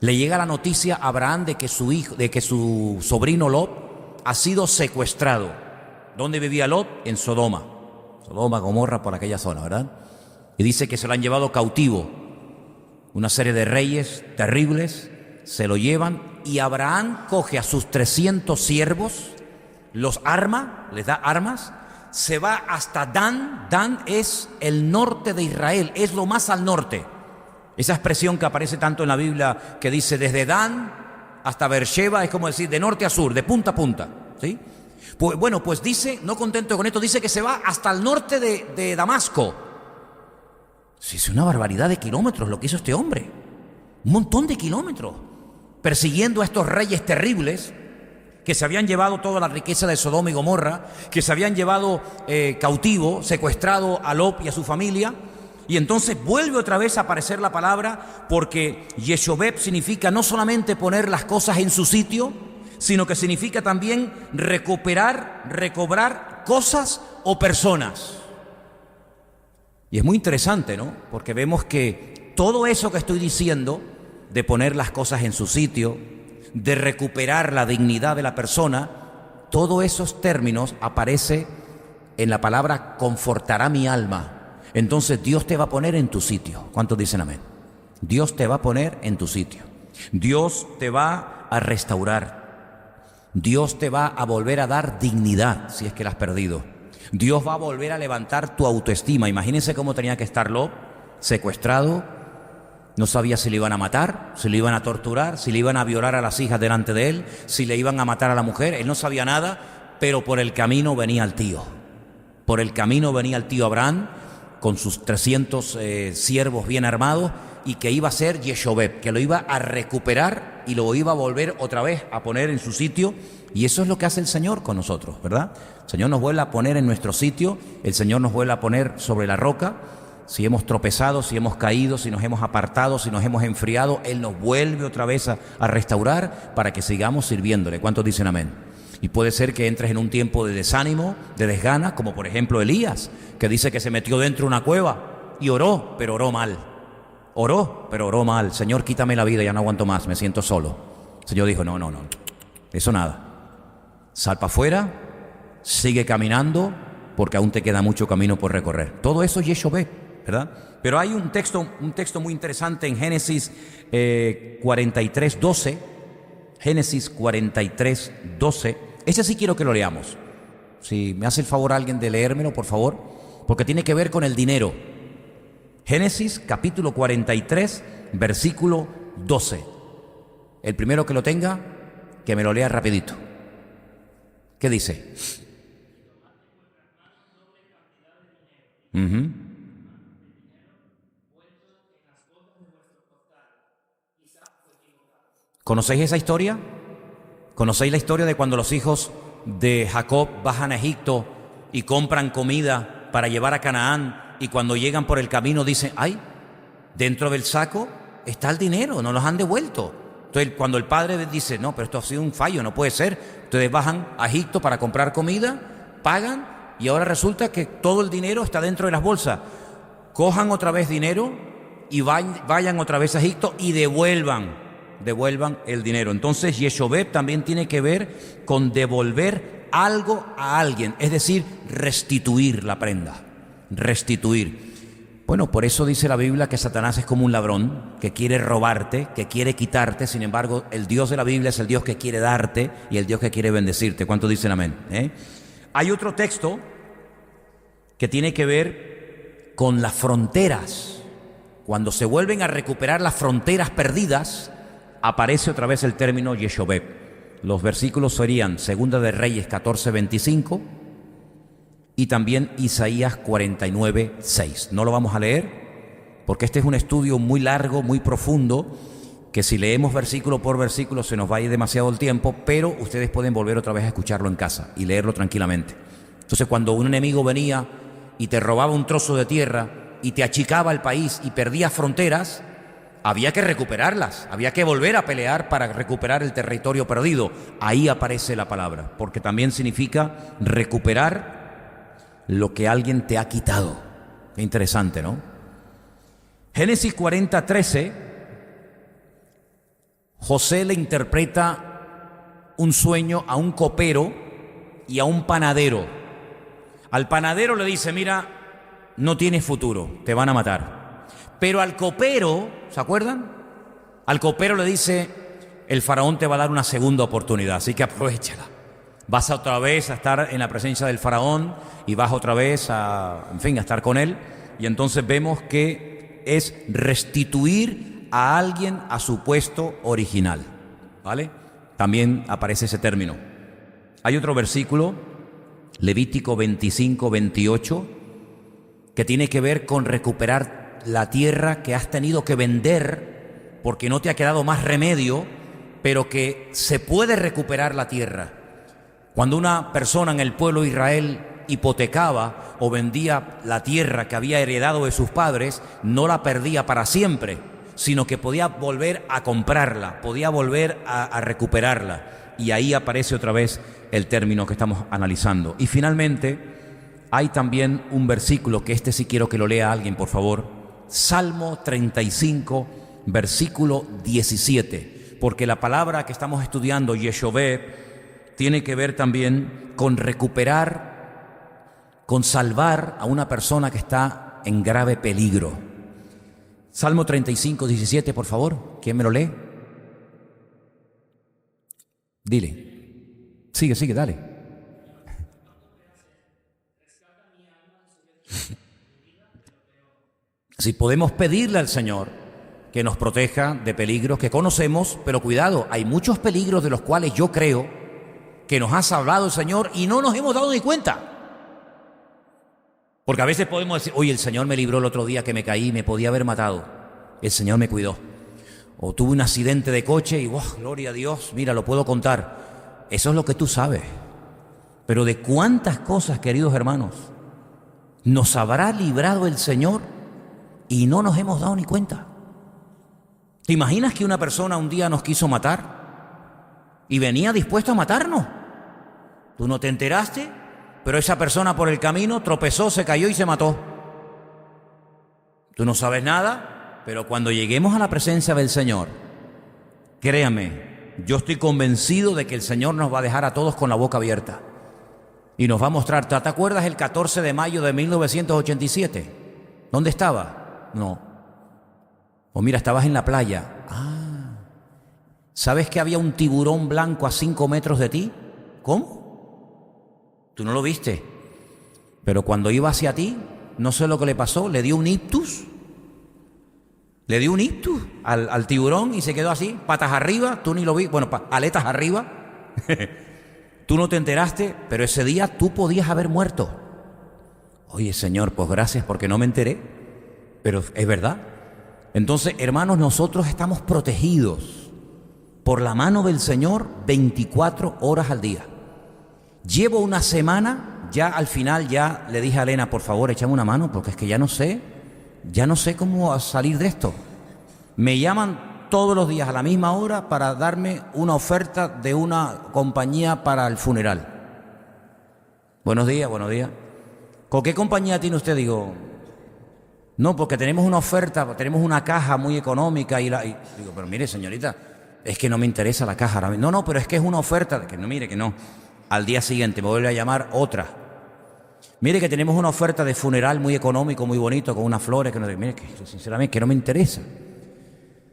Le llega la noticia a Abraham de que su sobrino Lot ha sido secuestrado. ¿Dónde vivía Lot? En Sodoma. Sodoma, Gomorra, por aquella zona, ¿verdad? Y dice que se lo han llevado cautivo. Una serie de reyes terribles se lo llevan, y Abraham coge a sus 300 siervos, los arma, les da armas, se va hasta Dan. Dan es el norte de Israel, es lo más al norte. Esa expresión que aparece tanto en la Biblia, que dice desde Dan hasta Beersheba, es como decir de norte a sur, de punta a punta, ¿sí? Pues dice, no contento con esto, dice que se va hasta el norte de Damasco. Sí, es una barbaridad de kilómetros lo que hizo este hombre. Un montón de kilómetros, persiguiendo a estos reyes terribles. que se habían llevado toda la riqueza de Sodoma y Gomorra, que se habían llevado cautivo, secuestrado a Lot y a su familia. Y entonces vuelve otra vez a aparecer la palabra, porque Yeshobeb significa no solamente poner las cosas en su sitio, sino que significa también recuperar, recobrar cosas o personas. Y es muy interesante, ¿no? Porque vemos que todo eso que estoy diciendo, de poner las cosas en su sitio, de recuperar la dignidad de la persona, todos esos términos aparece en la palabra confortará mi alma. Entonces Dios te va a poner en tu sitio. ¿Cuántos dicen amén? Dios te va a poner en tu sitio. Dios te va a restaurar. Dios te va a volver a dar dignidad si es que la has perdido. Dios va a volver a levantar tu autoestima. Imagínense cómo tenía que estar Lot, secuestrado. No sabía si le iban a matar, si le iban a torturar, si le iban a violar a las hijas delante de él, si le iban a matar a la mujer. Él no sabía nada, pero por el camino venía el tío. Por el camino venía el tío Abraham con sus 300 siervos bien armados, y que iba a ser Yeshobeb, que lo iba a recuperar y lo iba a volver otra vez a poner en su sitio. Y eso es lo que hace el Señor con nosotros, ¿verdad? El Señor nos vuelve a poner en nuestro sitio, el Señor nos vuelve a poner sobre la roca. Si hemos tropezado, si hemos caído, si nos hemos apartado, si nos hemos enfriado, Él nos vuelve otra vez a restaurar para que sigamos sirviéndole. ¿Cuántos dicen amén? Y puede ser que entres en un tiempo de desánimo, de desgana, como por ejemplo Elías, que dice que se metió dentro de una cueva y oró, pero oró mal. Oró, pero oró mal. Señor, quítame la vida, ya no aguanto más, me siento solo. El Señor dijo, no, eso nada. Sal para afuera, sigue caminando, porque aún te queda mucho camino por recorrer. Todo eso es Yeshobeb, ¿verdad? Pero hay un texto muy interesante en Génesis 43:12. Génesis 43:12. Ese sí quiero que lo leamos. Si me hace el favor alguien de leérmelo, por favor, porque tiene que ver con el dinero. Génesis capítulo 43, versículo 12. El primero que lo tenga, que me lo lea rapidito. ¿Qué dice? ¿Conocéis esa historia? ¿Conocéis la historia de cuando los hijos de Jacob bajan a Egipto y compran comida para llevar a Canaán, y cuando llegan por el camino dicen, ¡ay! Dentro del saco está el dinero, no los han devuelto. Entonces cuando el padre dice, no, pero esto ha sido un fallo, no puede ser. Entonces bajan a Egipto para comprar comida, pagan, y ahora resulta que todo el dinero está dentro de las bolsas. Cojan otra vez dinero y vayan otra vez a Egipto y devuelvan el dinero. Entonces Yeshobeb también tiene que ver con devolver algo a alguien, es decir, restituir la prenda, restituir. Bueno, por eso dice la Biblia que Satanás es como un ladrón que quiere robarte, que quiere quitarte. Sin embargo, el Dios de la Biblia es el Dios que quiere darte y el Dios que quiere bendecirte. ¿Cuántos dicen amén? Hay otro texto que tiene que ver con las fronteras. Cuando se vuelven a recuperar las fronteras perdidas, aparece otra vez el término Yeshobeb. Los versículos serían Segunda de Reyes 14:25 y también Isaías 49:6. No lo vamos a leer porque este es un estudio muy largo, muy profundo, que si leemos versículo por versículo se nos va a ir demasiado el tiempo, pero ustedes pueden volver otra vez a escucharlo en casa y leerlo tranquilamente. Entonces, cuando un enemigo venía y te robaba un trozo de tierra y te achicaba el país y perdías fronteras, había que recuperarlas, había que volver a pelear para recuperar el territorio perdido. Ahí aparece la palabra, porque también significa recuperar lo que alguien te ha quitado. Qué interesante, ¿no? Génesis 40:13, José le interpreta un sueño a un copero y a un panadero. Al panadero le dice, mira, no tienes futuro, te van a matar. Pero al copero, ¿se acuerdan? Al copero le dice, el faraón te va a dar una segunda oportunidad, así que aprovéchala. Vas otra vez a estar en la presencia del faraón y vas otra vez a estar con él. Y entonces vemos que es restituir a alguien a su puesto original, ¿vale? También aparece ese término. Hay otro versículo, Levítico 25:28, que tiene que ver con recuperar la tierra que has tenido que vender porque no te ha quedado más remedio, pero que se puede recuperar la tierra. Cuando una persona en el pueblo de Israel hipotecaba o vendía la tierra que había heredado de sus padres, no la perdía para siempre, sino que podía volver a comprarla, podía volver a recuperarla. Y ahí aparece otra vez el término que estamos analizando. Y finalmente hay también un versículo, que este sí quiero que lo lea alguien, por favor. Salmo 35, versículo 17. Porque la palabra que estamos estudiando, Yeshové, tiene que ver también con recuperar, con salvar a una persona que está en grave peligro. Salmo 35, 17, por favor. ¿Quién me lo lee? Dile. Sigue, dale. Si podemos pedirle al Señor que nos proteja de peligros que conocemos, pero cuidado, hay muchos peligros de los cuales yo creo que nos ha salvado el Señor y no nos hemos dado ni cuenta. Porque a veces podemos decir, oye, el Señor me libró el otro día que me caí, me podía haber matado. El Señor me cuidó. O tuve un accidente de coche y, ¡wow!, gloria a Dios, mira, lo puedo contar. Eso es lo que tú sabes. Pero de cuántas cosas, queridos hermanos, nos habrá librado el Señor y no nos hemos dado ni cuenta. ¿Te imaginas que una persona un día nos quiso matar y venía dispuesto a matarnos? Tú no te enteraste, pero esa persona por el camino tropezó, se cayó y se mató. Tú no sabes nada. Pero cuando lleguemos a la presencia del Señor, créame, yo estoy convencido de que el Señor nos va a dejar a todos con la boca abierta y nos va a mostrar. ¿Te acuerdas el 14 de mayo de 1987? ¿Dónde estaba? No. O mira, estabas en la playa. ¿Sabes que había un tiburón blanco a 5 metros de ti? ¿Cómo? Tú no lo viste. Pero cuando iba hacia ti, no sé lo que le pasó, le dio un ictus. Le dio un ictus al tiburón y se quedó así, patas arriba, tú ni lo vi, bueno, aletas arriba. Tú no te enteraste, pero ese día tú podías haber muerto. Oye, Señor, pues gracias porque no me enteré, pero es verdad. Entonces, hermanos, nosotros estamos protegidos por la mano del Señor 24 horas al día. Llevo una semana, ya al final ya le dije a Elena, por favor, échame una mano, porque es que ya no sé cómo salir de esto. Me llaman todos los días a la misma hora para darme una oferta de una compañía para el funeral. Buenos días. ¿Con qué compañía tiene usted? Digo, no, porque tenemos una oferta, tenemos una caja muy económica y digo, pero mire, señorita, es que no me interesa la caja ahora mismo. No, pero es que es una oferta, que no, mire, que no. Al día siguiente me vuelve a llamar otra. Mire que tenemos una oferta de funeral muy económico, muy bonito, con unas flores, que no, mire, que sinceramente que no me interesa.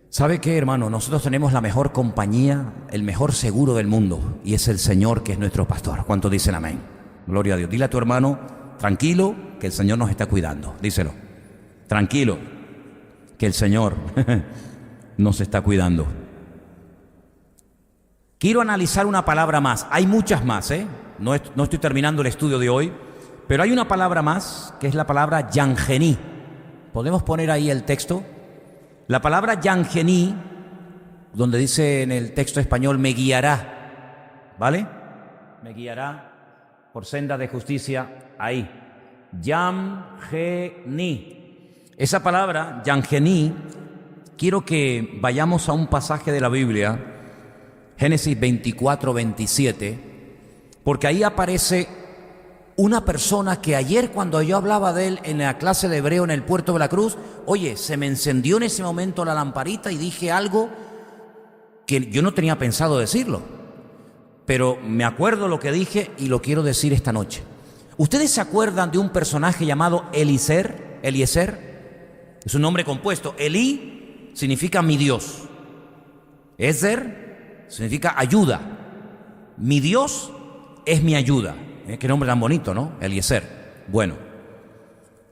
¿Sabe qué, hermano? Nosotros tenemos la mejor compañía, el mejor seguro del mundo, y es el Señor, que es nuestro pastor. ¿Cuántos dicen amén? Gloria a Dios. Dile a tu hermano, tranquilo, que el Señor nos está cuidando. Díselo. Tranquilo, que el Señor nos está cuidando. Quiero analizar una palabra más. Hay muchas más, No estoy terminando el estudio de hoy. Pero hay una palabra más, que es la palabra Yangení. ¿Podemos poner ahí el texto? La palabra Yangení, donde dice en el texto español, me guiará, ¿vale? Me guiará por senda de justicia, ahí. Yangení. Esa palabra, Yangení, quiero que vayamos a un pasaje de la Biblia, Génesis 24, 27, porque ahí aparece una persona que ayer, cuando yo hablaba de él en la clase de hebreo en el Puerto de la Cruz, oye, se me encendió en ese momento la lamparita y dije algo que yo no tenía pensado decirlo, pero me acuerdo lo que dije y lo quiero decir esta noche. ¿Ustedes se acuerdan de un personaje llamado Eliezer? Es un nombre compuesto. Elí significa mi Dios. Ezer significa ayuda. Mi Dios es mi ayuda. Qué nombre tan bonito, ¿no? Eliezer. Bueno,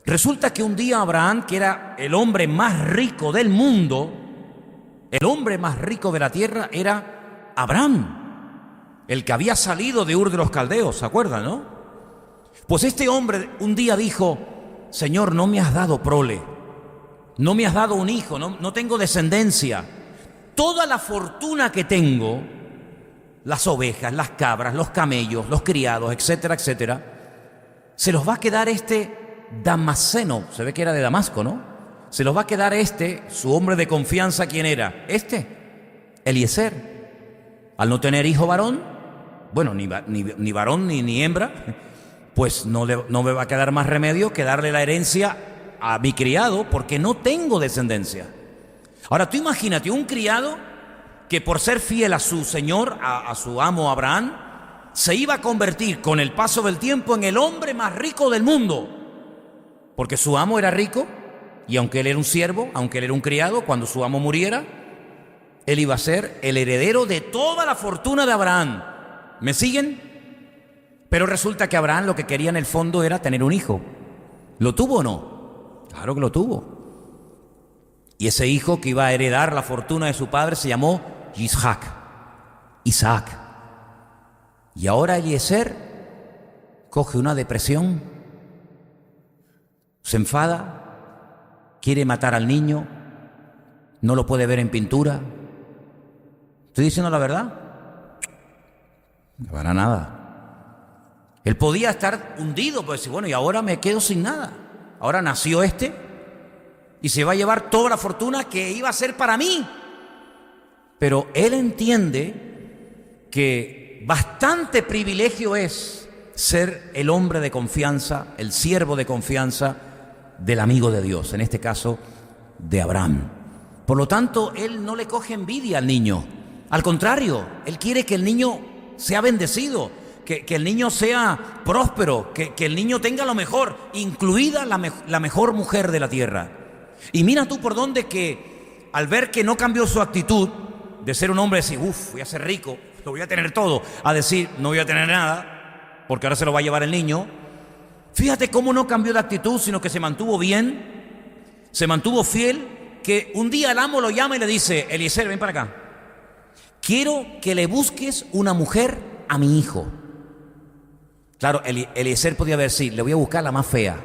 resulta que un día Abraham, que era el hombre más rico del mundo, el hombre más rico de la tierra, era Abraham, el que había salido de Ur de los Caldeos, ¿se acuerdan, no? Pues este hombre un día dijo, Señor, no me has dado prole, no me has dado un hijo, no tengo descendencia. toda la fortuna que tengo, las ovejas, las cabras, los camellos, los criados, etcétera, etcétera, se los va a quedar Damasceno, se ve que era de Damasco, ¿no? Se los va a quedar su hombre de confianza. ¿Quién era? Eliezer. Al no tener hijo varón, bueno, ni varón ni hembra, pues no me va a quedar más remedio que darle la herencia a mi criado, porque no tengo descendencia. Ahora tú imagínate un criado que por ser fiel a su señor, a su amo Abraham, se iba a convertir con el paso del tiempo en el hombre más rico del mundo, porque su amo era rico, y aunque él era un siervo, aunque él era un criado, cuando su amo muriera, él iba a ser el heredero de toda la fortuna de Abraham. ¿Me siguen? Pero resulta que Abraham lo que quería en el fondo era tener un hijo. ¿Lo tuvo o no? Claro que lo tuvo. Y ese hijo que iba a heredar la fortuna de su padre se llamó Isaac. Y ahora Eliezer coge una depresión, se enfada, quiere matar al niño, no lo puede ver en pintura. ¿Estoy diciendo la verdad? No para nada. Él podía estar hundido, pues decir, bueno, y ahora me quedo sin nada. Ahora nació y se va a llevar toda la fortuna que iba a ser para mí. Pero él entiende que bastante privilegio es ser el hombre de confianza, el siervo de confianza del amigo de Dios, en este caso de Abraham. Por lo tanto, él no le coge envidia al niño. Al contrario, él quiere que el niño sea bendecido, que el niño sea próspero, que el niño tenga lo mejor, incluida la mejor mujer de la tierra. Y mira tú por dónde que al ver que no cambió su actitud de ser un hombre, decir, voy a ser rico, lo voy a tener todo, a decir, no voy a tener nada, porque ahora se lo va a llevar el niño. Fíjate cómo no cambió de actitud, sino que se mantuvo bien, se mantuvo fiel, que un día el amo lo llama y le dice, Eliezer, ven para acá. Quiero que le busques una mujer a mi hijo. Claro, Eliezer podía decir, le voy a buscar la más fea,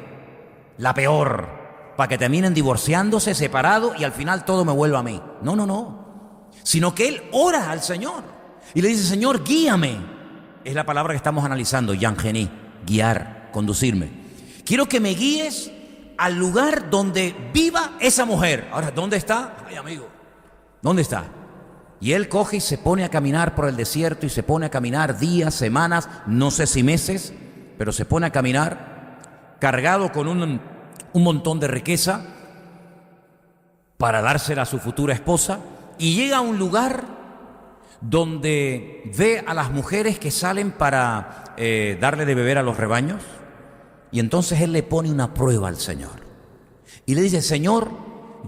la peor, para que terminen divorciándose, separados y al final todo me vuelva a mí. No. Sino que él ora al Señor y le dice, Señor, guíame. Es la palabra que estamos analizando, Yangení, guiar, conducirme. Quiero que me guíes al lugar donde viva esa mujer. Ahora, ¿dónde está? Ay, amigo, ¿dónde está? Y él coge y se pone a caminar por el desierto y se pone a caminar días, semanas, no sé si meses, pero se pone a caminar cargado con un montón de riqueza para dársela a su futura esposa, y llega a un lugar donde ve a las mujeres que salen para darle de beber a los rebaños, y entonces él le pone una prueba al Señor y le dice, Señor,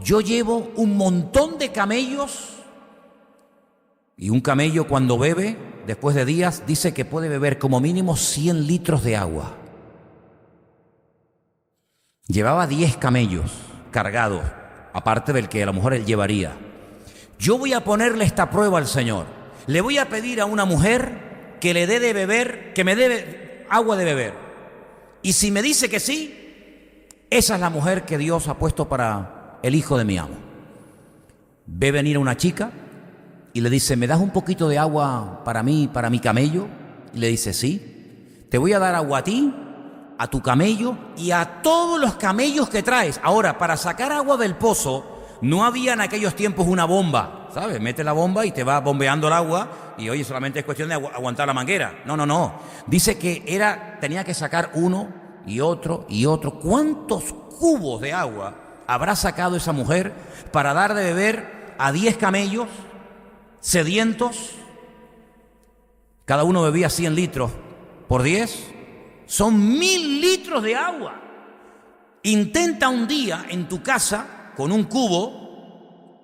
yo llevo un montón de camellos. Y un camello cuando bebe, después de días, dice que puede beber como mínimo 100 litros de agua. Llevaba 10 camellos cargados, aparte del que a lo mejor él llevaría. Yo voy a ponerle esta prueba al Señor. Le voy a pedir a una mujer que le dé de beber, que me dé agua de beber. Y si me dice que sí, esa es la mujer que Dios ha puesto para el hijo de mi amo. Ve venir a una chica y le dice, ¿me das un poquito de agua para mí, para mi camello? Y le dice, sí, te voy a dar agua a ti, a tu camello y a todos los camellos que traes. Ahora, para sacar agua del pozo, no había en aquellos tiempos una bomba, ¿sabes? Mete la bomba y te va bombeando el agua y oye, solamente es cuestión de aguantar la manguera. No. Dice que tenía que sacar uno y otro y otro. ¿Cuántos cubos de agua habrá sacado esa mujer para dar de beber a 10 camellos sedientos? Cada uno bebía 100 litros por 10. Son 1000 litros de agua. Intenta un día en tu casa, con un cubo,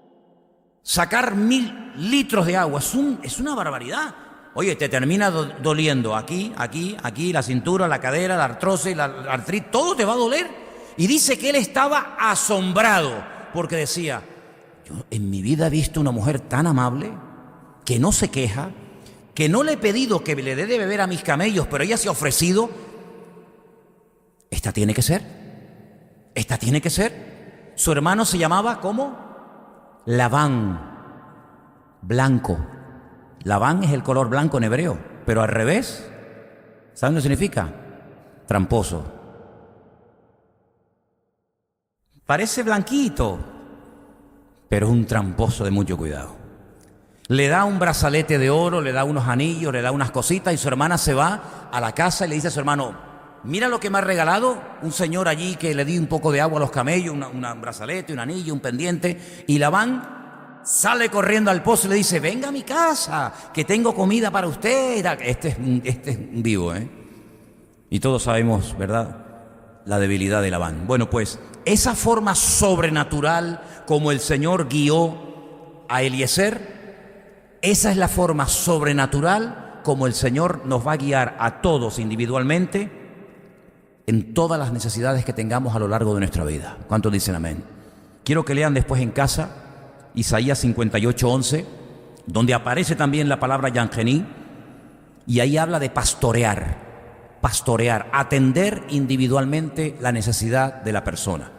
sacar 1000 litros de agua. Es una barbaridad. Oye, te termina doliendo aquí, la cintura, la cadera, la artrosis, la artritis, todo te va a doler. Y dice que él estaba asombrado, porque decía, yo en mi vida he visto una mujer tan amable, que no se queja, que no le he pedido que le dé de beber a mis camellos, pero ella se ha ofrecido. Esta tiene que ser. Su hermano se llamaba, ¿cómo? Labán. blanco. Labán es el color blanco en hebreo, pero al revés, ¿saben lo que significa? Tramposo. Parece blanquito, pero es un tramposo de mucho cuidado. Le da un brazalete de oro, le da unos anillos, le da unas cositas y su hermana se va a la casa y le dice a su hermano: mira lo que me ha regalado un señor allí que le di un poco de agua a los camellos, un brazalete, un anillo, un pendiente. Y Labán sale corriendo al pozo y le dice: venga a mi casa, que tengo comida para usted. Este es un vivo, ¿eh? Y todos sabemos, ¿verdad?, la debilidad de Labán. Bueno, pues esa forma sobrenatural como el Señor guió a Eliezer, esa es la forma sobrenatural como el Señor nos va a guiar a todos individualmente en todas las necesidades que tengamos a lo largo de nuestra vida. ¿Cuántos dicen amén? Quiero que lean después en casa Isaías 58:11, donde aparece también la palabra Yangení, y ahí habla de pastorear, atender individualmente la necesidad de la persona.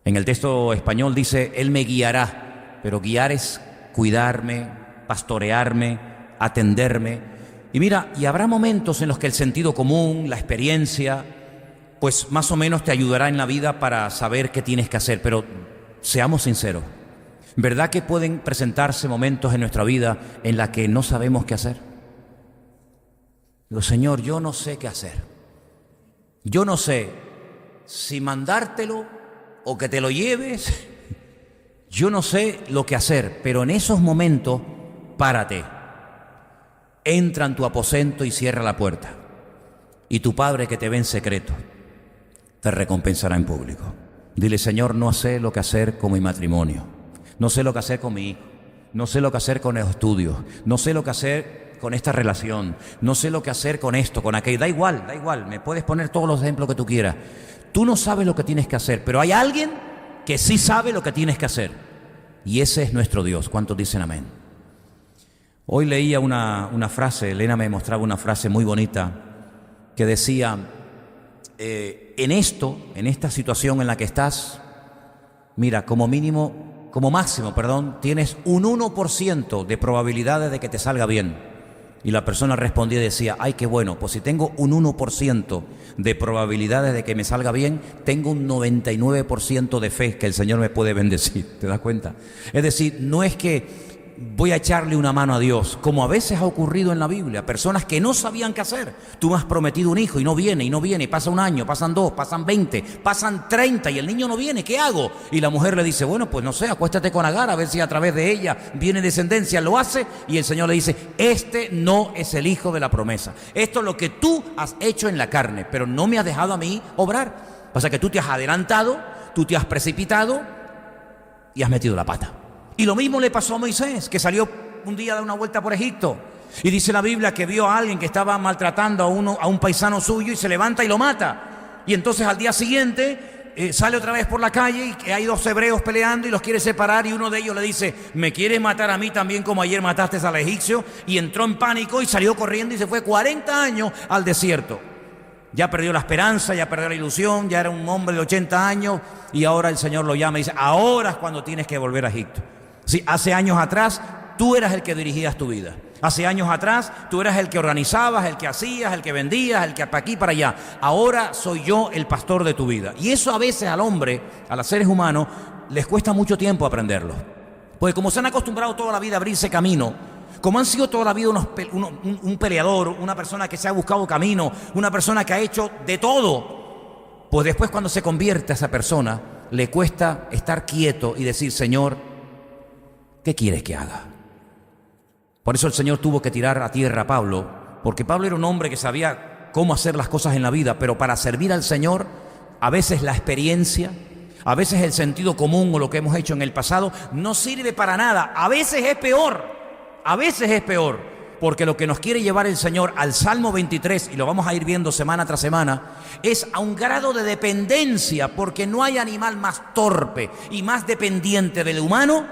En el texto español dice: Él me guiará, pero guiar es cuidarme, pastorearme, atenderme. Y mira, y habrá momentos en los que el sentido común, la experiencia, pues más o menos te ayudará en la vida para saber qué tienes que hacer, pero seamos sinceros, ¿verdad que pueden presentarse momentos en nuestra vida en la que no sabemos qué hacer? Digo: Señor, yo no sé qué hacer. Yo no sé si mandártelo o que te lo lleves. Yo no sé lo que hacer, pero en esos momentos, párate. Entra en tu aposento y cierra la puerta. Y tu Padre que te ve en secreto te recompensará en público. Dile: Señor, no sé lo que hacer con mi matrimonio. No sé lo que hacer con mi hijo. No sé lo que hacer con los estudios. No sé lo que hacer con esta relación. No sé lo que hacer con esto, con aquello. Da igual. Me puedes poner todos los ejemplos que tú quieras. Tú no sabes lo que tienes que hacer, pero hay alguien que sí sabe lo que tienes que hacer. Y ese es nuestro Dios. ¿Cuántos dicen amén? Hoy leía una frase, Elena me mostraba una frase muy bonita que decía: en esta situación en la que estás, mira, como máximo, tienes un 1% de probabilidades de que te salga bien. Y la persona respondía y decía: ay, qué bueno, pues si tengo un 1% de probabilidades de que me salga bien, tengo un 99% de fe que el Señor me puede bendecir. ¿Te das cuenta? Es decir, no es que voy a echarle una mano a Dios, como a veces ha ocurrido en la Biblia, personas que no sabían qué hacer. Tú me has prometido un hijo y no viene, y pasa un año, pasan 2, pasan 20, pasan 30 y el niño no viene, ¿qué hago? Y la mujer le dice: bueno, pues no sé, acuéstate con Agar a ver si a través de ella viene descendencia. Lo hace y el Señor le dice: este no es el hijo de la promesa, esto es lo que tú has hecho en la carne, pero no me has dejado a mí obrar. Pasa que tú te has adelantado, tú te has precipitado y has metido la pata. Y lo mismo le pasó a Moisés, que salió un día a dar una vuelta por Egipto. Y dice la Biblia que vio a alguien que estaba maltratando a un paisano suyo y se levanta y lo mata. Y entonces al día siguiente sale otra vez por la calle y que hay 2 hebreos peleando y los quiere separar, y uno de ellos le dice: ¿me quieres matar a mí también como ayer mataste al egipcio? Y entró en pánico y salió corriendo y se fue 40 años al desierto. Ya perdió la esperanza, ya perdió la ilusión, ya era un hombre de 80 años y ahora el Señor lo llama y dice: ahora es cuando tienes que volver a Egipto. Sí, hace años atrás tú eras el que dirigías tu vida. Hace años atrás tú eras el que organizabas, el que hacías, el que vendías, el que para aquí, para allá. Ahora soy yo el pastor de tu vida. Y eso a veces al hombre, a los seres humanos, les cuesta mucho tiempo aprenderlo. Porque como se han acostumbrado toda la vida a abrirse camino, como han sido toda la vida un peleador, una persona que se ha buscado camino, una persona que ha hecho de todo, pues después cuando se convierte a esa persona, le cuesta estar quieto y decir: Señor, ¿qué quieres que haga? Por eso el Señor tuvo que tirar a tierra a Pablo, porque Pablo era un hombre que sabía cómo hacer las cosas en la vida, pero para servir al Señor, a veces la experiencia, a veces el sentido común o lo que hemos hecho en el pasado no sirve para nada. A veces es peor, porque lo que nos quiere llevar el Señor al Salmo 23, y lo vamos a ir viendo semana tras semana, es a un grado de dependencia, porque no hay animal más torpe y más dependiente del humano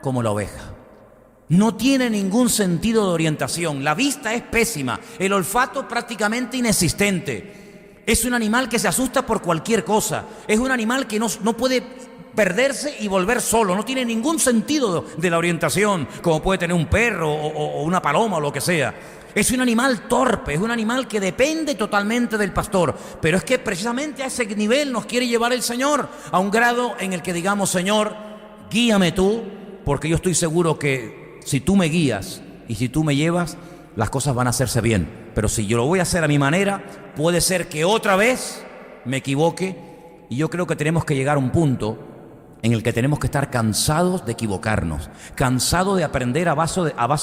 como la oveja. No tiene ningún sentido de orientación, la vista es pésima, el olfato prácticamente inexistente. Es un animal que se asusta por cualquier cosa, es un animal que no puede perderse y volver solo. No tiene ningún sentido de la orientación, como puede tener un perro o una paloma o lo que sea. Es un animal torpe, es un animal que depende totalmente del pastor. Pero es que precisamente a ese nivel nos quiere llevar el Señor, a un grado en el que digamos: Señor, guíame tú, porque yo estoy seguro que si tú me guías y si tú me llevas, las cosas van a hacerse bien. Pero si yo lo voy a hacer a mi manera, puede ser que otra vez me equivoque. Y yo creo que tenemos que llegar a un punto en el que tenemos que estar cansados de equivocarnos, cansados de aprender a base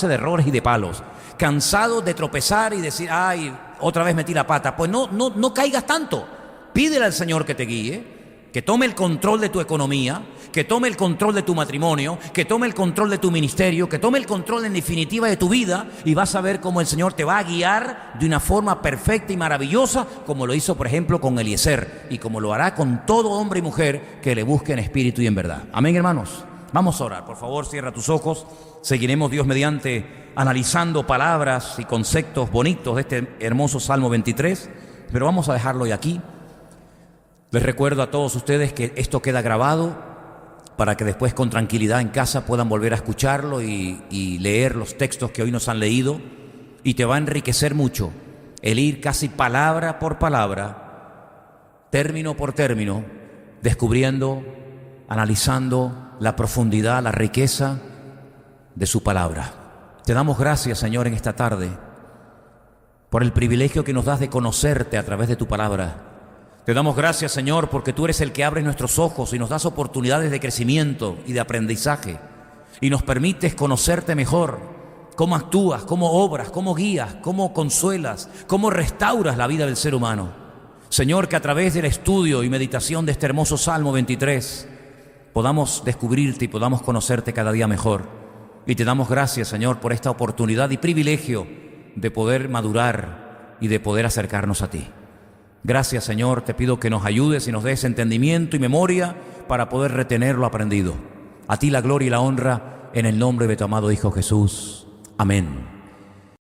de errores y de palos, cansados de tropezar y decir: ay, otra vez metí la pata. Pues no caigas tanto. Pídele al Señor que te guíe, que tome el control de tu economía, que tome el control de tu matrimonio, que tome el control de tu ministerio, que tome el control en definitiva de tu vida, y vas a ver cómo el Señor te va a guiar de una forma perfecta y maravillosa, como lo hizo por ejemplo con Eliezer, y como lo hará con todo hombre y mujer que le busque en espíritu y en verdad. Amén, hermanos. Vamos a orar. Por favor, cierra tus ojos. Seguiremos, Dios mediante, analizando palabras y conceptos bonitos de este hermoso Salmo 23, pero vamos a dejarlo hoy aquí. Les recuerdo a todos ustedes que esto queda grabado para que después con tranquilidad en casa puedan volver a escucharlo y leer los textos que hoy nos han leído, y te va a enriquecer mucho el ir casi palabra por palabra, término por término, descubriendo, analizando la profundidad, la riqueza de su palabra. Te damos gracias, Señor, en esta tarde por el privilegio que nos das de conocerte a través de tu palabra. Te damos gracias, Señor, porque tú eres el que abre nuestros ojos y nos das oportunidades de crecimiento y de aprendizaje, y nos permites conocerte mejor, cómo actúas, cómo obras, cómo guías, cómo consuelas, cómo restauras la vida del ser humano. Señor, que a través del estudio y meditación de este hermoso Salmo 23 podamos descubrirte y podamos conocerte cada día mejor. Y te damos gracias, Señor, por esta oportunidad y privilegio de poder madurar y de poder acercarnos a ti. Gracias, Señor, te pido que nos ayudes y nos des entendimiento y memoria para poder retener lo aprendido. A ti la gloria y la honra en el nombre de tu amado Hijo Jesús. Amén.